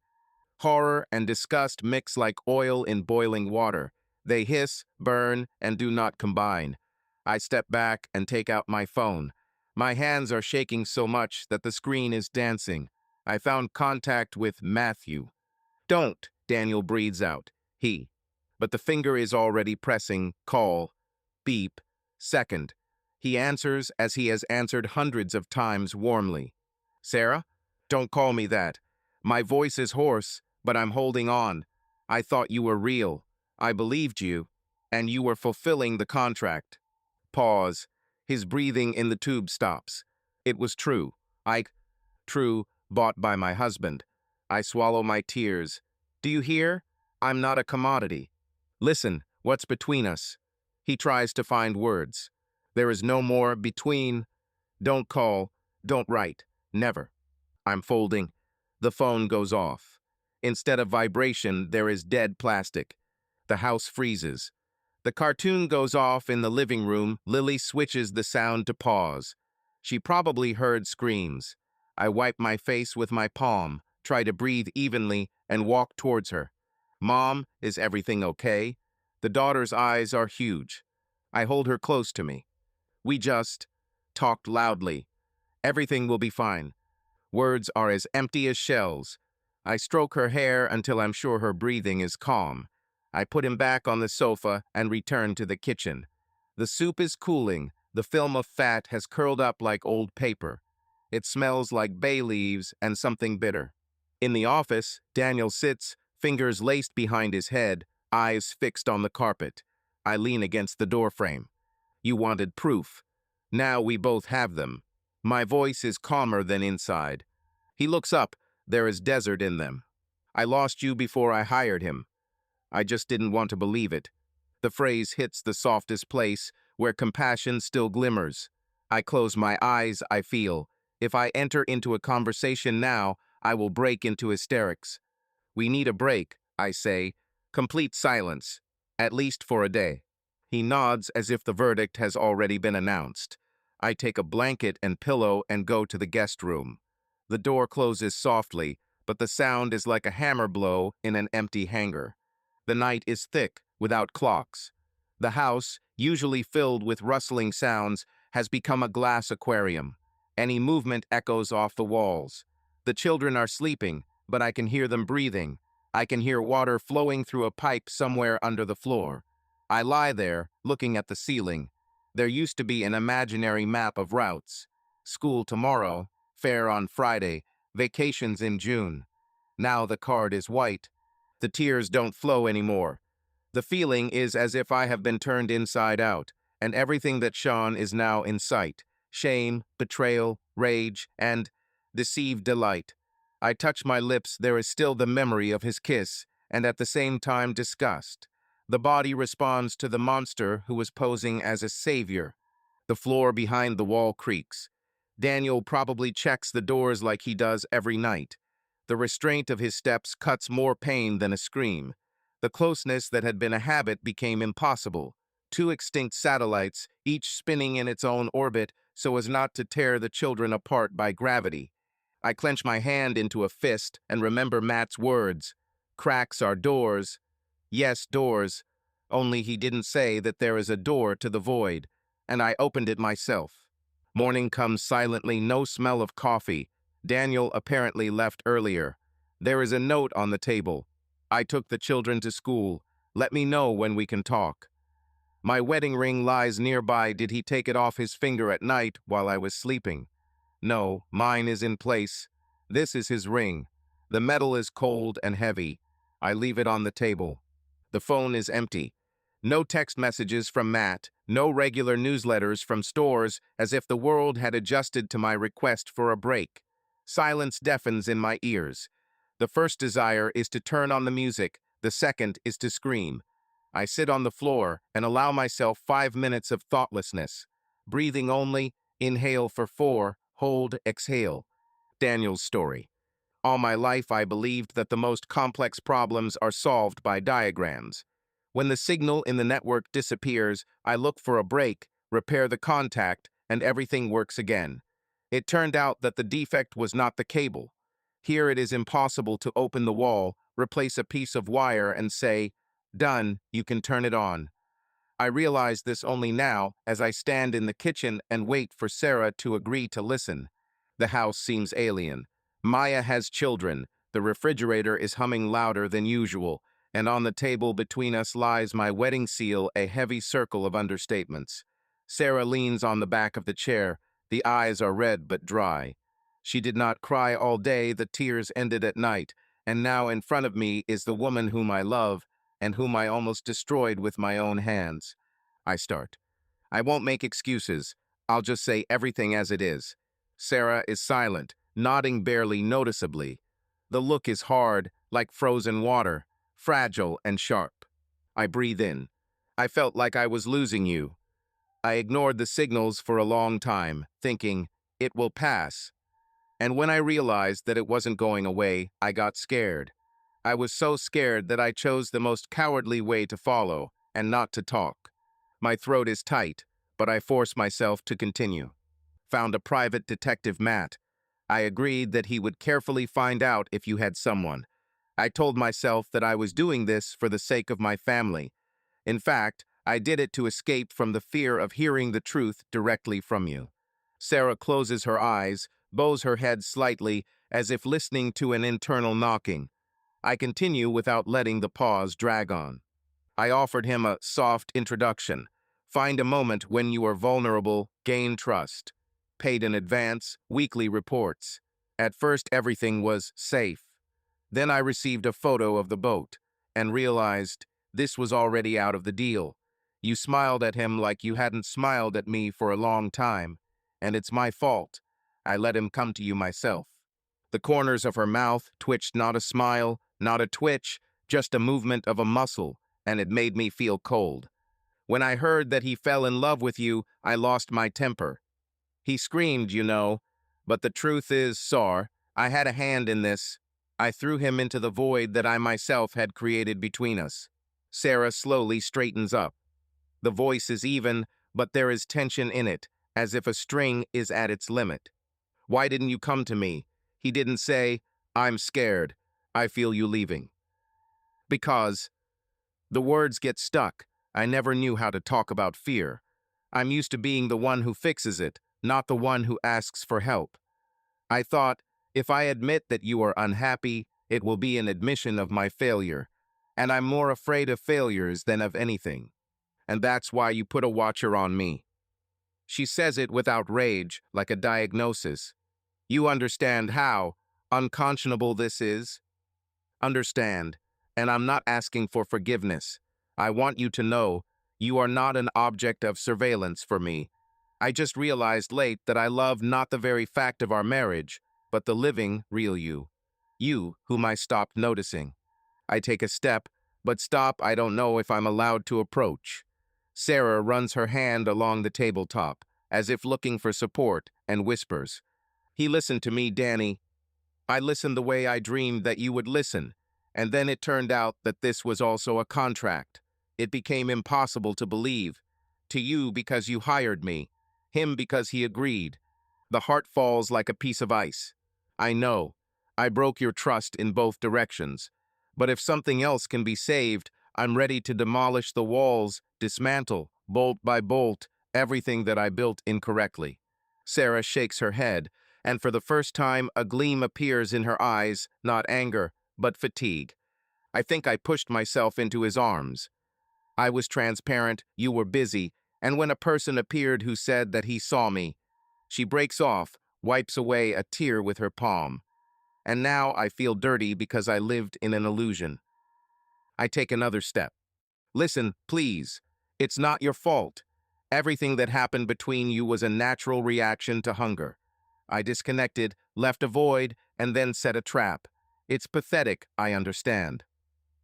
S1: Horror and disgust mix like oil in boiling water. They hiss, burn, and do not combine. I step back and take out my phone. My hands are shaking so much that the screen is dancing. I found contact with Matthew. Don't, Daniel breathes out. He. But the finger is already pressing call, beep, second. He answers as he has answered hundreds of times warmly. Sarah? Don't call me that. My voice is hoarse, but I'm holding on. I thought you were real. I believed you, and you were fulfilling the contract. Pause. His breathing in the tube stops. It was true. True, bought by my husband. I swallow my tears. Do you hear? I'm not a commodity. Listen, what's between us? He tries to find words. There is no more between. Don't call, don't write, never. I'm folding. The phone goes off. Instead of vibration, there is dead plastic. The house freezes. The cartoon goes off in the living room. Lily switches the sound to pause. She probably heard screams. I wipe my face with my palm, try to breathe evenly, and walk towards her. Mom, is everything okay? The daughter's eyes are huge. I hold her close to me. We just talked loudly. Everything will be fine. Words are as empty as shells. I stroke her hair until I'm sure her breathing is calm. I put him back on the sofa and return to the kitchen. The soup is cooling. The film of fat has curled up like old paper. It smells like bay leaves and something bitter. In the office, Daniel sits, fingers laced behind his head, eyes fixed on the carpet. I lean against the doorframe. You wanted proof. Now we both have them. My voice is calmer than inside. He looks up. There is desert in them. I lost you before I hired him. I just didn't want to believe it. The phrase hits the softest place, where compassion still glimmers. I close my eyes, I feel. If I enter into a conversation now, I will break into hysterics. We need a break, I say. Complete silence, at least for a day. He nods as if the verdict has already been announced. I take a blanket and pillow and go to the guest room. The door closes softly, but the sound is like a hammer blow in an empty hangar. The night is thick, without clocks. The house, usually filled with rustling sounds, has become a glass aquarium. Any movement echoes off the walls. The children are sleeping, but I can hear them breathing. I can hear water flowing through a pipe somewhere under the floor. I lie there, looking at the ceiling. There used to be an imaginary map of routes. School tomorrow, fair on Friday, vacations in June. Now the card is white. The tears don't flow anymore. The feeling is as if I have been turned inside out, and everything that shone is now in sight. Shame, betrayal, rage, and deceived delight. I touch my lips, there is still the memory of his kiss, and at the same time disgust. The body responds to the monster who was posing as a savior. The floor behind the wall creaks. Daniel probably checks the doors like he does every night. The restraint of his steps cuts more pain than a scream. The closeness that had been a habit became impossible. Two extinct satellites, each spinning in its own orbit so as not to tear the children apart by gravity. I clench my hand into a fist and remember Matt's words. Cracks are doors. Yes, doors. Only he didn't say that there is a door to the void, and I opened it myself. Morning comes silently, no smell of coffee. Daniel apparently left earlier. There is a note on the table. I took the children to school. Let me know when we can talk. My wedding ring lies nearby. Did he take it off his finger at night while I was sleeping? No, mine is in place. This is his ring. The metal is cold and heavy. I leave it on the table. The phone is empty. No text messages from Matt, no regular newsletters from stores, as if the world had adjusted to my request for a break. Silence deafens in my ears. The first desire is to turn on the music, the second is to scream. I sit on the floor and allow myself 5 minutes of thoughtlessness. Breathing only, inhale for 4, hold, exhale. Daniel's story. All my life I believed that the most complex problems are solved by diagrams. When the signal in the network disappears, I look for a break, repair the contact, and everything works again. It turned out that the defect was not the cable. Here it is impossible to open the wall, replace a piece of wire, and say, "Done, you can turn it on." I realize this only now as I stand in the kitchen and wait for Sarah to agree to listen. The house seems alien. Maya has children, the refrigerator is humming louder than usual, and on the table between us lies my wedding seal, a heavy circle of understatements. Sarah leans on the back of the chair. The eyes are red but dry. She did not cry all day, the tears ended at night, and now in front of me is the woman whom I love, and whom I almost destroyed with my own hands. I start. I won't make excuses. I'll just say everything as it is. Sarah is silent, nodding barely noticeably. The look is hard, like frozen water, fragile and sharp. I breathe in. I felt like I was losing you. I ignored the signals for a long time, thinking, it will pass. And when I realized that it wasn't going away, I got scared. I was so scared that I chose the most cowardly way to follow, and not to talk. My throat is tight, but I force myself to continue. Found a private detective, Matt. I agreed that he would carefully find out if you had someone. I told myself that I was doing this for the sake of my family. In fact, I did it to escape from the fear of hearing the truth directly from you. Sarah closes her eyes, bows her head slightly, as if listening to an internal knocking. I continue without letting the pause drag on. I offered him a soft introduction. Find a moment when you are vulnerable, gain trust. Paid in advance, weekly reports. At first everything was safe. Then I received a photo of the boat and realized this was already out of the deal. You smiled at him like you hadn't smiled at me for a long time, and it's my fault. I let him come to you myself. The corners of her mouth twitched, not a smile, not a twitch, just a movement of a muscle, and it made me feel cold. When I heard that he fell in love with you, I lost my temper. He screamed, you know, but the truth is, Sar, I had a hand in this. I threw him into the void that I myself had created between us. Sarah slowly straightens up. The voice is even, but there is tension in it, as if a string is at its limit. Why didn't you come to me? He didn't say, I'm scared. I feel you leaving. Because the words get stuck. I never knew how to talk about fear. I'm used to being the one who fixes it, not the one who asks for help. I thought, if I admit that you are unhappy, it will be an admission of my failure. And I'm more afraid of failures than of anything. And that's why you put a watcher on me. She says it without rage, like a diagnosis. You understand how unconscionable this is? Understand, and I'm not asking for forgiveness. I want you to know you are not an object of surveillance for me. I just realized late that I love not the very fact of our marriage, but the living, real you. You, whom I stopped noticing. I take a step, but stop, I don't know if I'm allowed to approach. Sarah runs her hand along the tabletop, as if looking for support, and whispers, He listened to me, Danny. I listened the way I dreamed that you would listen, and then it turned out that this was also a contract. It became impossible to believe. To you because you hired me, him because he agreed. The heart falls like a piece of ice. I know. I broke your trust in both directions. But if something else can be saved, I'm ready to demolish the walls, dismantle, bolt by bolt, everything that I built incorrectly. Sarah shakes her head, and for the first time a gleam appears in her eyes, not anger, but fatigue. I think I pushed myself into his arms. I was transparent, you were busy, and when a person appeared who said that he saw me, she breaks off, wipes away a tear with her palm. And now I feel dirty because I lived in an illusion. I take another step. Listen, please. It's not your fault. Everything that happened between you was a natural reaction to hunger. I disconnected, left a void, and then set a trap. It's pathetic, I understand.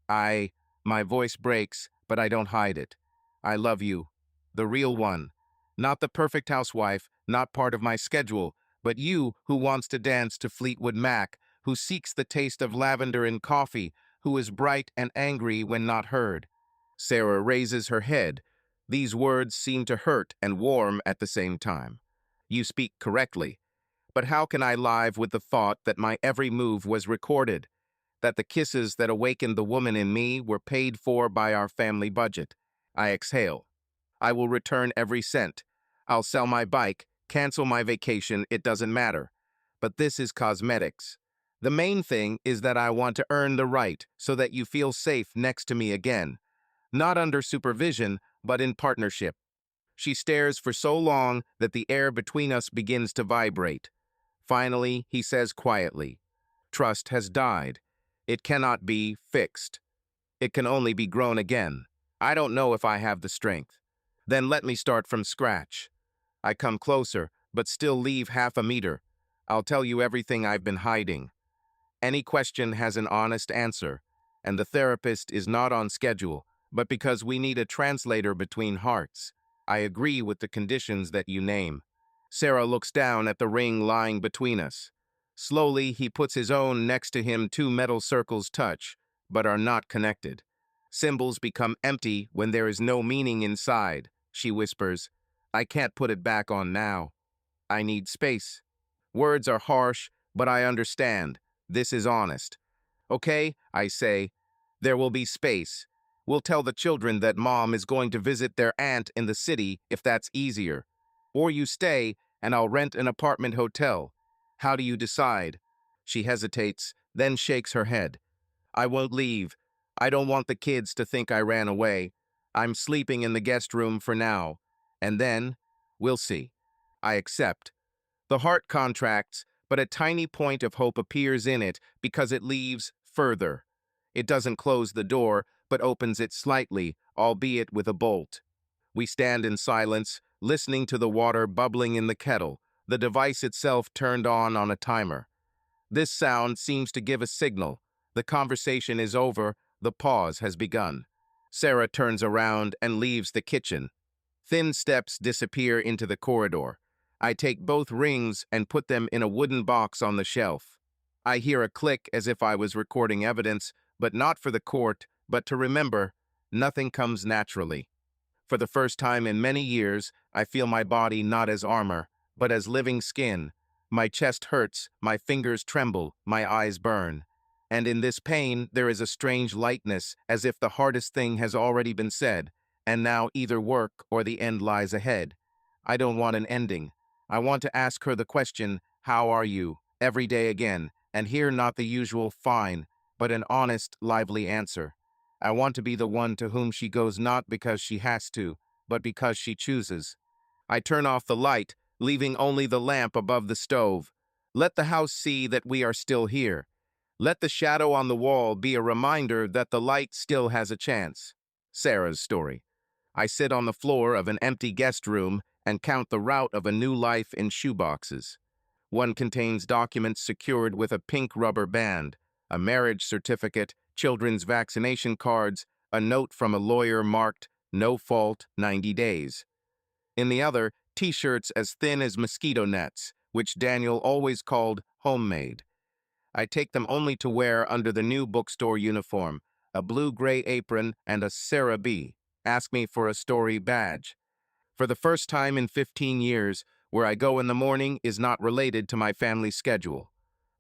S1: My voice breaks, but I don't hide it. I love you. The real one. Not the perfect housewife, not part of my schedule, but you who wants to dance to Fleetwood Mac, who seeks the taste of lavender in coffee, who is bright and angry when not heard. Sarah raises her head. These words seem to hurt and warm at the same time. You speak correctly, but how can I live with the thought that my every move was recorded, that the kisses that awakened the woman in me were paid for by our family budget? I exhale. I will return every cent. I'll sell my bike, cancel my vacation, it doesn't matter. But this is cosmetics. The main thing is that I want to earn the right so that you feel safe next to me again. Not under supervision, but in partnership. She stares for so long that the air between us begins to vibrate. Finally, he says quietly, "Trust has died. It cannot be fixed. It can only be grown again. I don't know if I have the strength. Then let me start from scratch." I come closer, but still leave half a meter. I'll tell you everything I've been hiding. Any question has an honest answer, and the therapist is not on schedule, but because we need a translator between hearts. I agree with the conditions that you name. Sarah looks down at the ring lying between us. Slowly, he puts his own next to him. Two metal circles touch, but are not connected. Symbols become empty when there is no meaning inside. She whispers, "I can't put it back on now. I need space." Words are harsh, but I understand. This is honest. "Okay," I say, "there will be space. We'll tell the children that Mom is going to visit their aunt in the city if that's easier. Or you stay, and I'll rent an apartment hotel. How do you decide?" She hesitates, then shakes her head. "I won't leave. I don't want the kids to think I ran away. I'm sleeping in the guest room for now. And then, we'll see." I accept. The heart contracts, but a tiny point of hope appears in it because it leaves further. It doesn't close the door, but opens it slightly, albeit with a bolt. We stand in silence, listening to the water bubbling in the kettle, the device itself turned on a timer. This sound seems to give a signal. The conversation is over, the pause has begun. Sarah turns around and leaves the kitchen. Thin steps disappear into the corridor. I take both rings and put them in a wooden box on the shelf. I hear a click as if I was recording evidence, but not for the court, but to remember, nothing comes naturally. For the first time in many years, I feel my body not as armor, but as living skin. My chest hurts, my fingers tremble, my eyes burn. And in this pain, there is a strange lightness, as if the hardest thing has already been said, and now either work or the end lies ahead. I don't want an ending. I want to ask her the question, "How are you?" every day again, and hear not the usual "fine," but an honest, lively answer. I want to be the one to whom she goes not because she has to, but because she chooses. I turn off the light, leaving only the lamp above the stove. Let the house see that we are still here. Let the shadow on the wall be a reminder that the light still has a chance. Sarah's story. I sit on the floor of an empty guest room and count the route of a new life in shoeboxes. One contains documents secured with a pink rubber band, a marriage certificate, children's vaccination cards, a note from a lawyer marked "No fault, 90 days." In the other, T-shirts as thin as mosquito nets, which Daniel always called homemade. I take them only to wear under the new bookstore uniform, a blue-gray apron and a Sarah B. Ask me for a story badge. For the first time in 15 years, where I go in the morning is not related to my family schedule.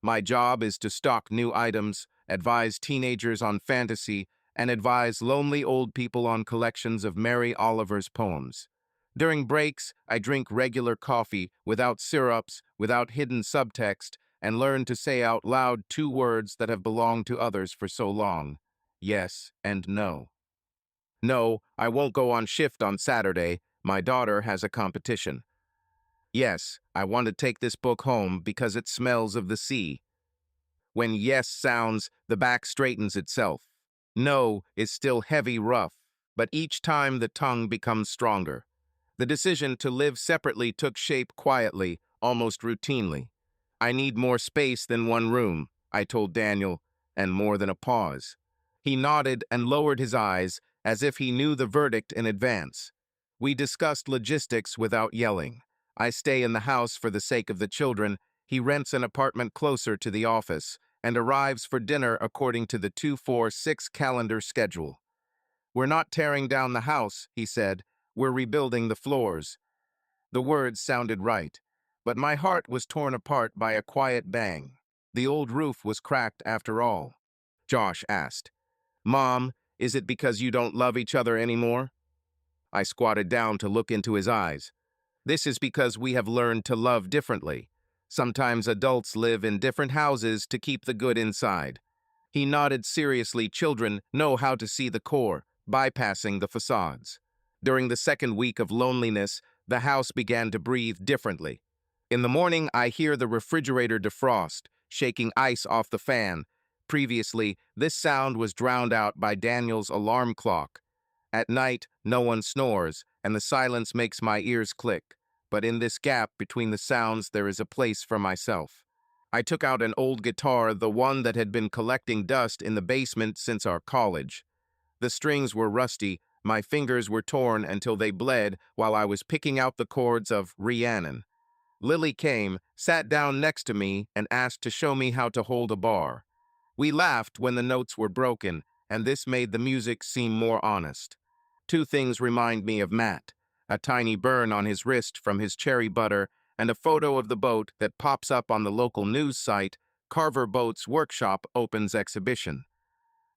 S1: My job is to stock new items, advise teenagers on fantasy, and advise lonely old people on collections of Mary Oliver's poems. During breaks, I drink regular coffee, without syrups, without hidden subtext, and learn to say out loud two words that have belonged to others for so long: yes and no. No, I won't go on shift on Saturday. My daughter has a competition. Yes, I want to take this book home because it smells of the sea. When yes sounds, the back straightens itself. No is still heavy, rough, but each time the tongue becomes stronger. The decision to live separately took shape quietly, almost routinely. I need more space than one room, I told Daniel, and more than a pause. He nodded and lowered his eyes, as if he knew the verdict in advance. We discussed logistics without yelling. I stay in the house for the sake of the children. He rents an apartment closer to the office, and arrives for dinner according to the 246 calendar schedule. "We're not tearing down the house," he said. "We're rebuilding the floors." The words sounded right, but my heart was torn apart by a quiet bang. The old roof was cracked after all. Josh asked, "Mom, is it because you don't love each other anymore?" I squatted down to look into his eyes. "This is because we have learned to love differently. Sometimes adults live in different houses to keep the good inside." He nodded seriously. "Children know how to see the core, bypassing the facades." During the second week of loneliness, the house began to breathe differently. In the morning, I hear the refrigerator defrost, shaking ice off the fan. Previously, this sound was drowned out by Daniel's alarm clock. At night, no one snores, and the silence makes my ears click. But in this gap between the sounds, there is a place for myself. I took out an old guitar, the one that had been collecting dust in the basement since our college. The strings were rusty, my fingers were torn until they bled while I was picking out the chords of Rhiannon. Lily came, sat down next to me, and asked to show me how to hold a bar. We laughed when the notes were broken, and this made the music seem more honest. Two things remind me of Matt: a tiny burn on his wrist from his cherry butter, and a photo of the boat that pops up on the local news site, Carver Boats Workshop opens exhibition.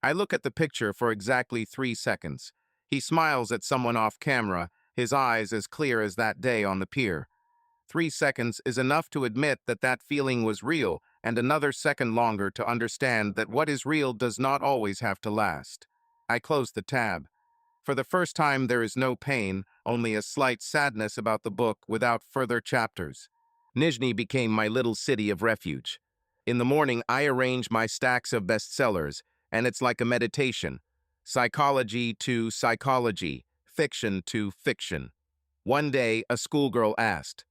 S1: I look at the picture for exactly 3 seconds. He smiles at someone off camera, his eyes as clear as that day on the pier. 3 seconds is enough to admit that that feeling was real, and another second longer to understand that what is real does not always have to last. I close the tab. For the first time, there is no pain, only a slight sadness about the book without further chapters. Nizhny became my little city of refuge. In the morning, I arrange my stacks of bestsellers, and it's like a meditation. Psychology to psychology, fiction to fiction. One day, a schoolgirl asked,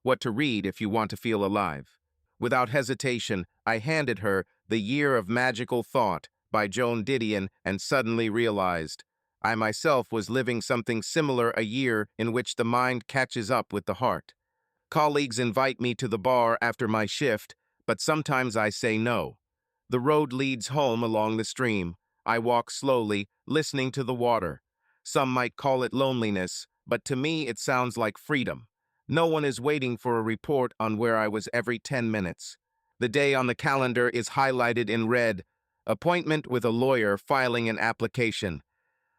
S1: "What to read if you want to feel alive?" Without hesitation, I handed her The Year of Magical Thought by Joan Didion and suddenly realized I myself was living something similar, a year in which the mind catches up with the heart. Colleagues invite me to the bar after my shift, but sometimes I say no. The road leads home along the stream. I walk slowly, listening to the water. Some might call it loneliness, but to me it sounds like freedom. No one is waiting for a report on where I was every 10 minutes. The day on the calendar is highlighted in red. Appointment with a lawyer, filing an application.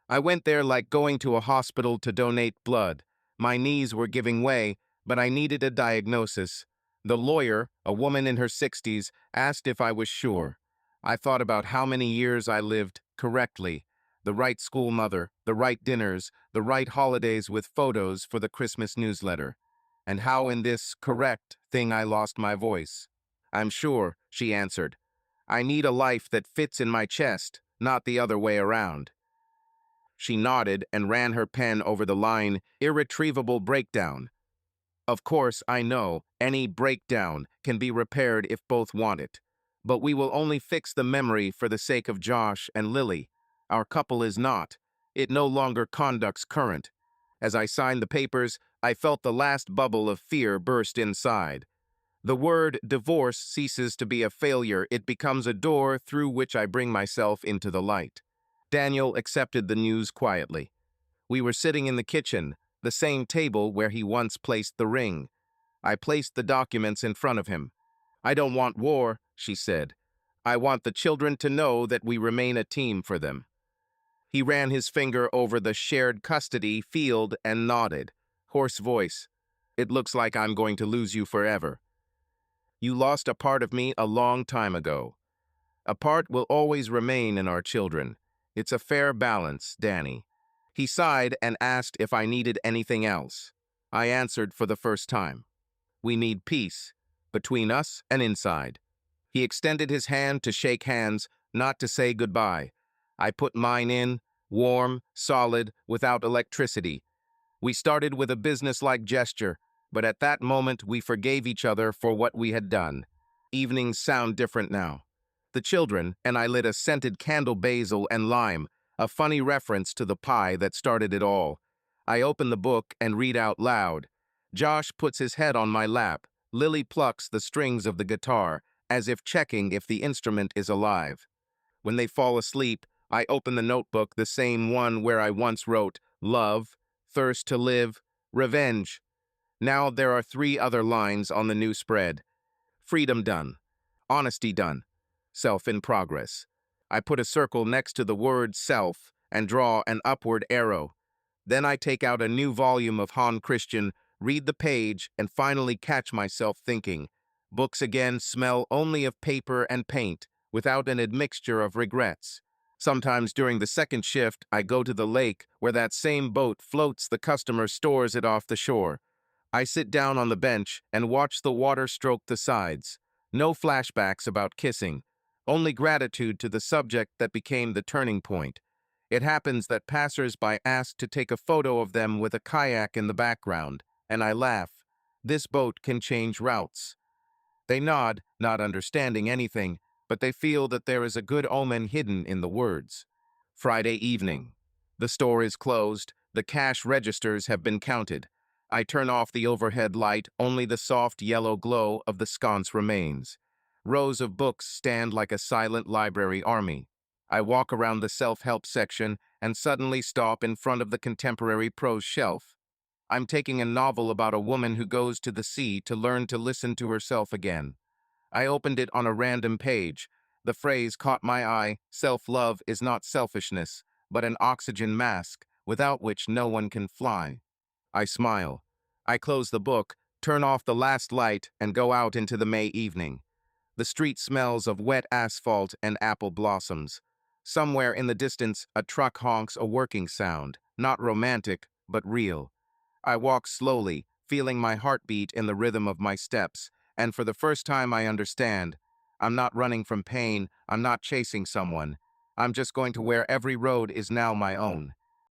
S1: I went there like going to a hospital to donate blood. My knees were giving way, but I needed a diagnosis. The lawyer, a woman in her 60s, asked if I was sure. I thought about how many years I lived correctly. The right school mother, the right dinners, the right holidays with photos for the Christmas newsletter. And how in this correct thing I lost my voice. "I'm sure," she answered. "I need a life that fits in my chest, not the other way around." She nodded and ran her pen over the line, "Irretrievable breakdown." Of course, I know any breakdown can be repaired if both want it. But we will only fix the memory for the sake of Josh and Lily. Our couple is not. It no longer conducts current. As I signed the papers, I felt the last bubble of fear burst inside. The word divorce ceases to be a failure. It becomes a door through which I bring myself into the light. Daniel accepted the news quietly. We were sitting in the kitchen, the same table where he once placed the ring. I placed the documents in front of him. "I don't want war," she said. "I want the children to know that we remain a team for them." He ran his finger over the shared custody field and nodded. Hoarse voice. "It looks like I'm going to lose you forever. You lost a part of me a long time ago. A part will always remain in our children. It's a fair balance, Danny." He sighed and asked if I needed anything else. I answered for the first time. "We need peace, between us and inside." He extended his hand to shake hands, not to say goodbye. I put mine in, warm, solid, without electricity. We started with a business-like gesture, but at that moment we forgave each other for what we had done. Evenings sound different now. The children and I lit a scented candle, basil and lime, a funny reference to the pie that started it all. I open the book and read out loud. Josh puts his head on my lap. Lily plucks the strings of the guitar, as if checking if the instrument is alive. When they fall asleep, I open the notebook, the same one where I once wrote, love, thirst to live, revenge. Now there are 3 other lines on the new spread. Freedom done. Honesty done. Self in progress. I put a circle next to the word self and draw an upward arrow. Then I take out a new volume of Han Christian, read the page, and finally catch myself thinking. Books again smell only of paper and paint, without an admixture of regrets. Sometimes during the second shift, I go to the lake where that same boat floats, the customer stores it off the shore. I sit down on the bench and watch the water stroke the sides. No flashbacks about kissing, only gratitude to the subject that became the turning point. It happens that passers-by ask to take a photo of them with a kayak in the background, and I laugh. This boat can change routes. They nod, not understanding anything, but they feel that there is a good omen hidden in the words. Friday evening. The store is closed, the cash registers have been counted. I turn off the overhead light, only the soft yellow glow of the sconce remains. Rows of books stand like a silent library army. I walk around the self-help section and suddenly stop in front of the contemporary prose shelf. I'm taking a novel about a woman who goes to the sea to learn to listen to herself again. I opened it on a random page. The phrase caught my eye, self-love is not selfishness, but an oxygen mask, without which no one can fly. I smile. I close the book, turn off the last light, and go out into the May evening. The street smells of wet asphalt and apple blossoms. Somewhere in the distance, a truck honks a working sound, not romantic, but real. I walk slowly, feeling my heartbeat in the rhythm of my steps, and for the first time I understand. I'm not running from pain, I'm not chasing someone. I'm just going to where every road is now my own.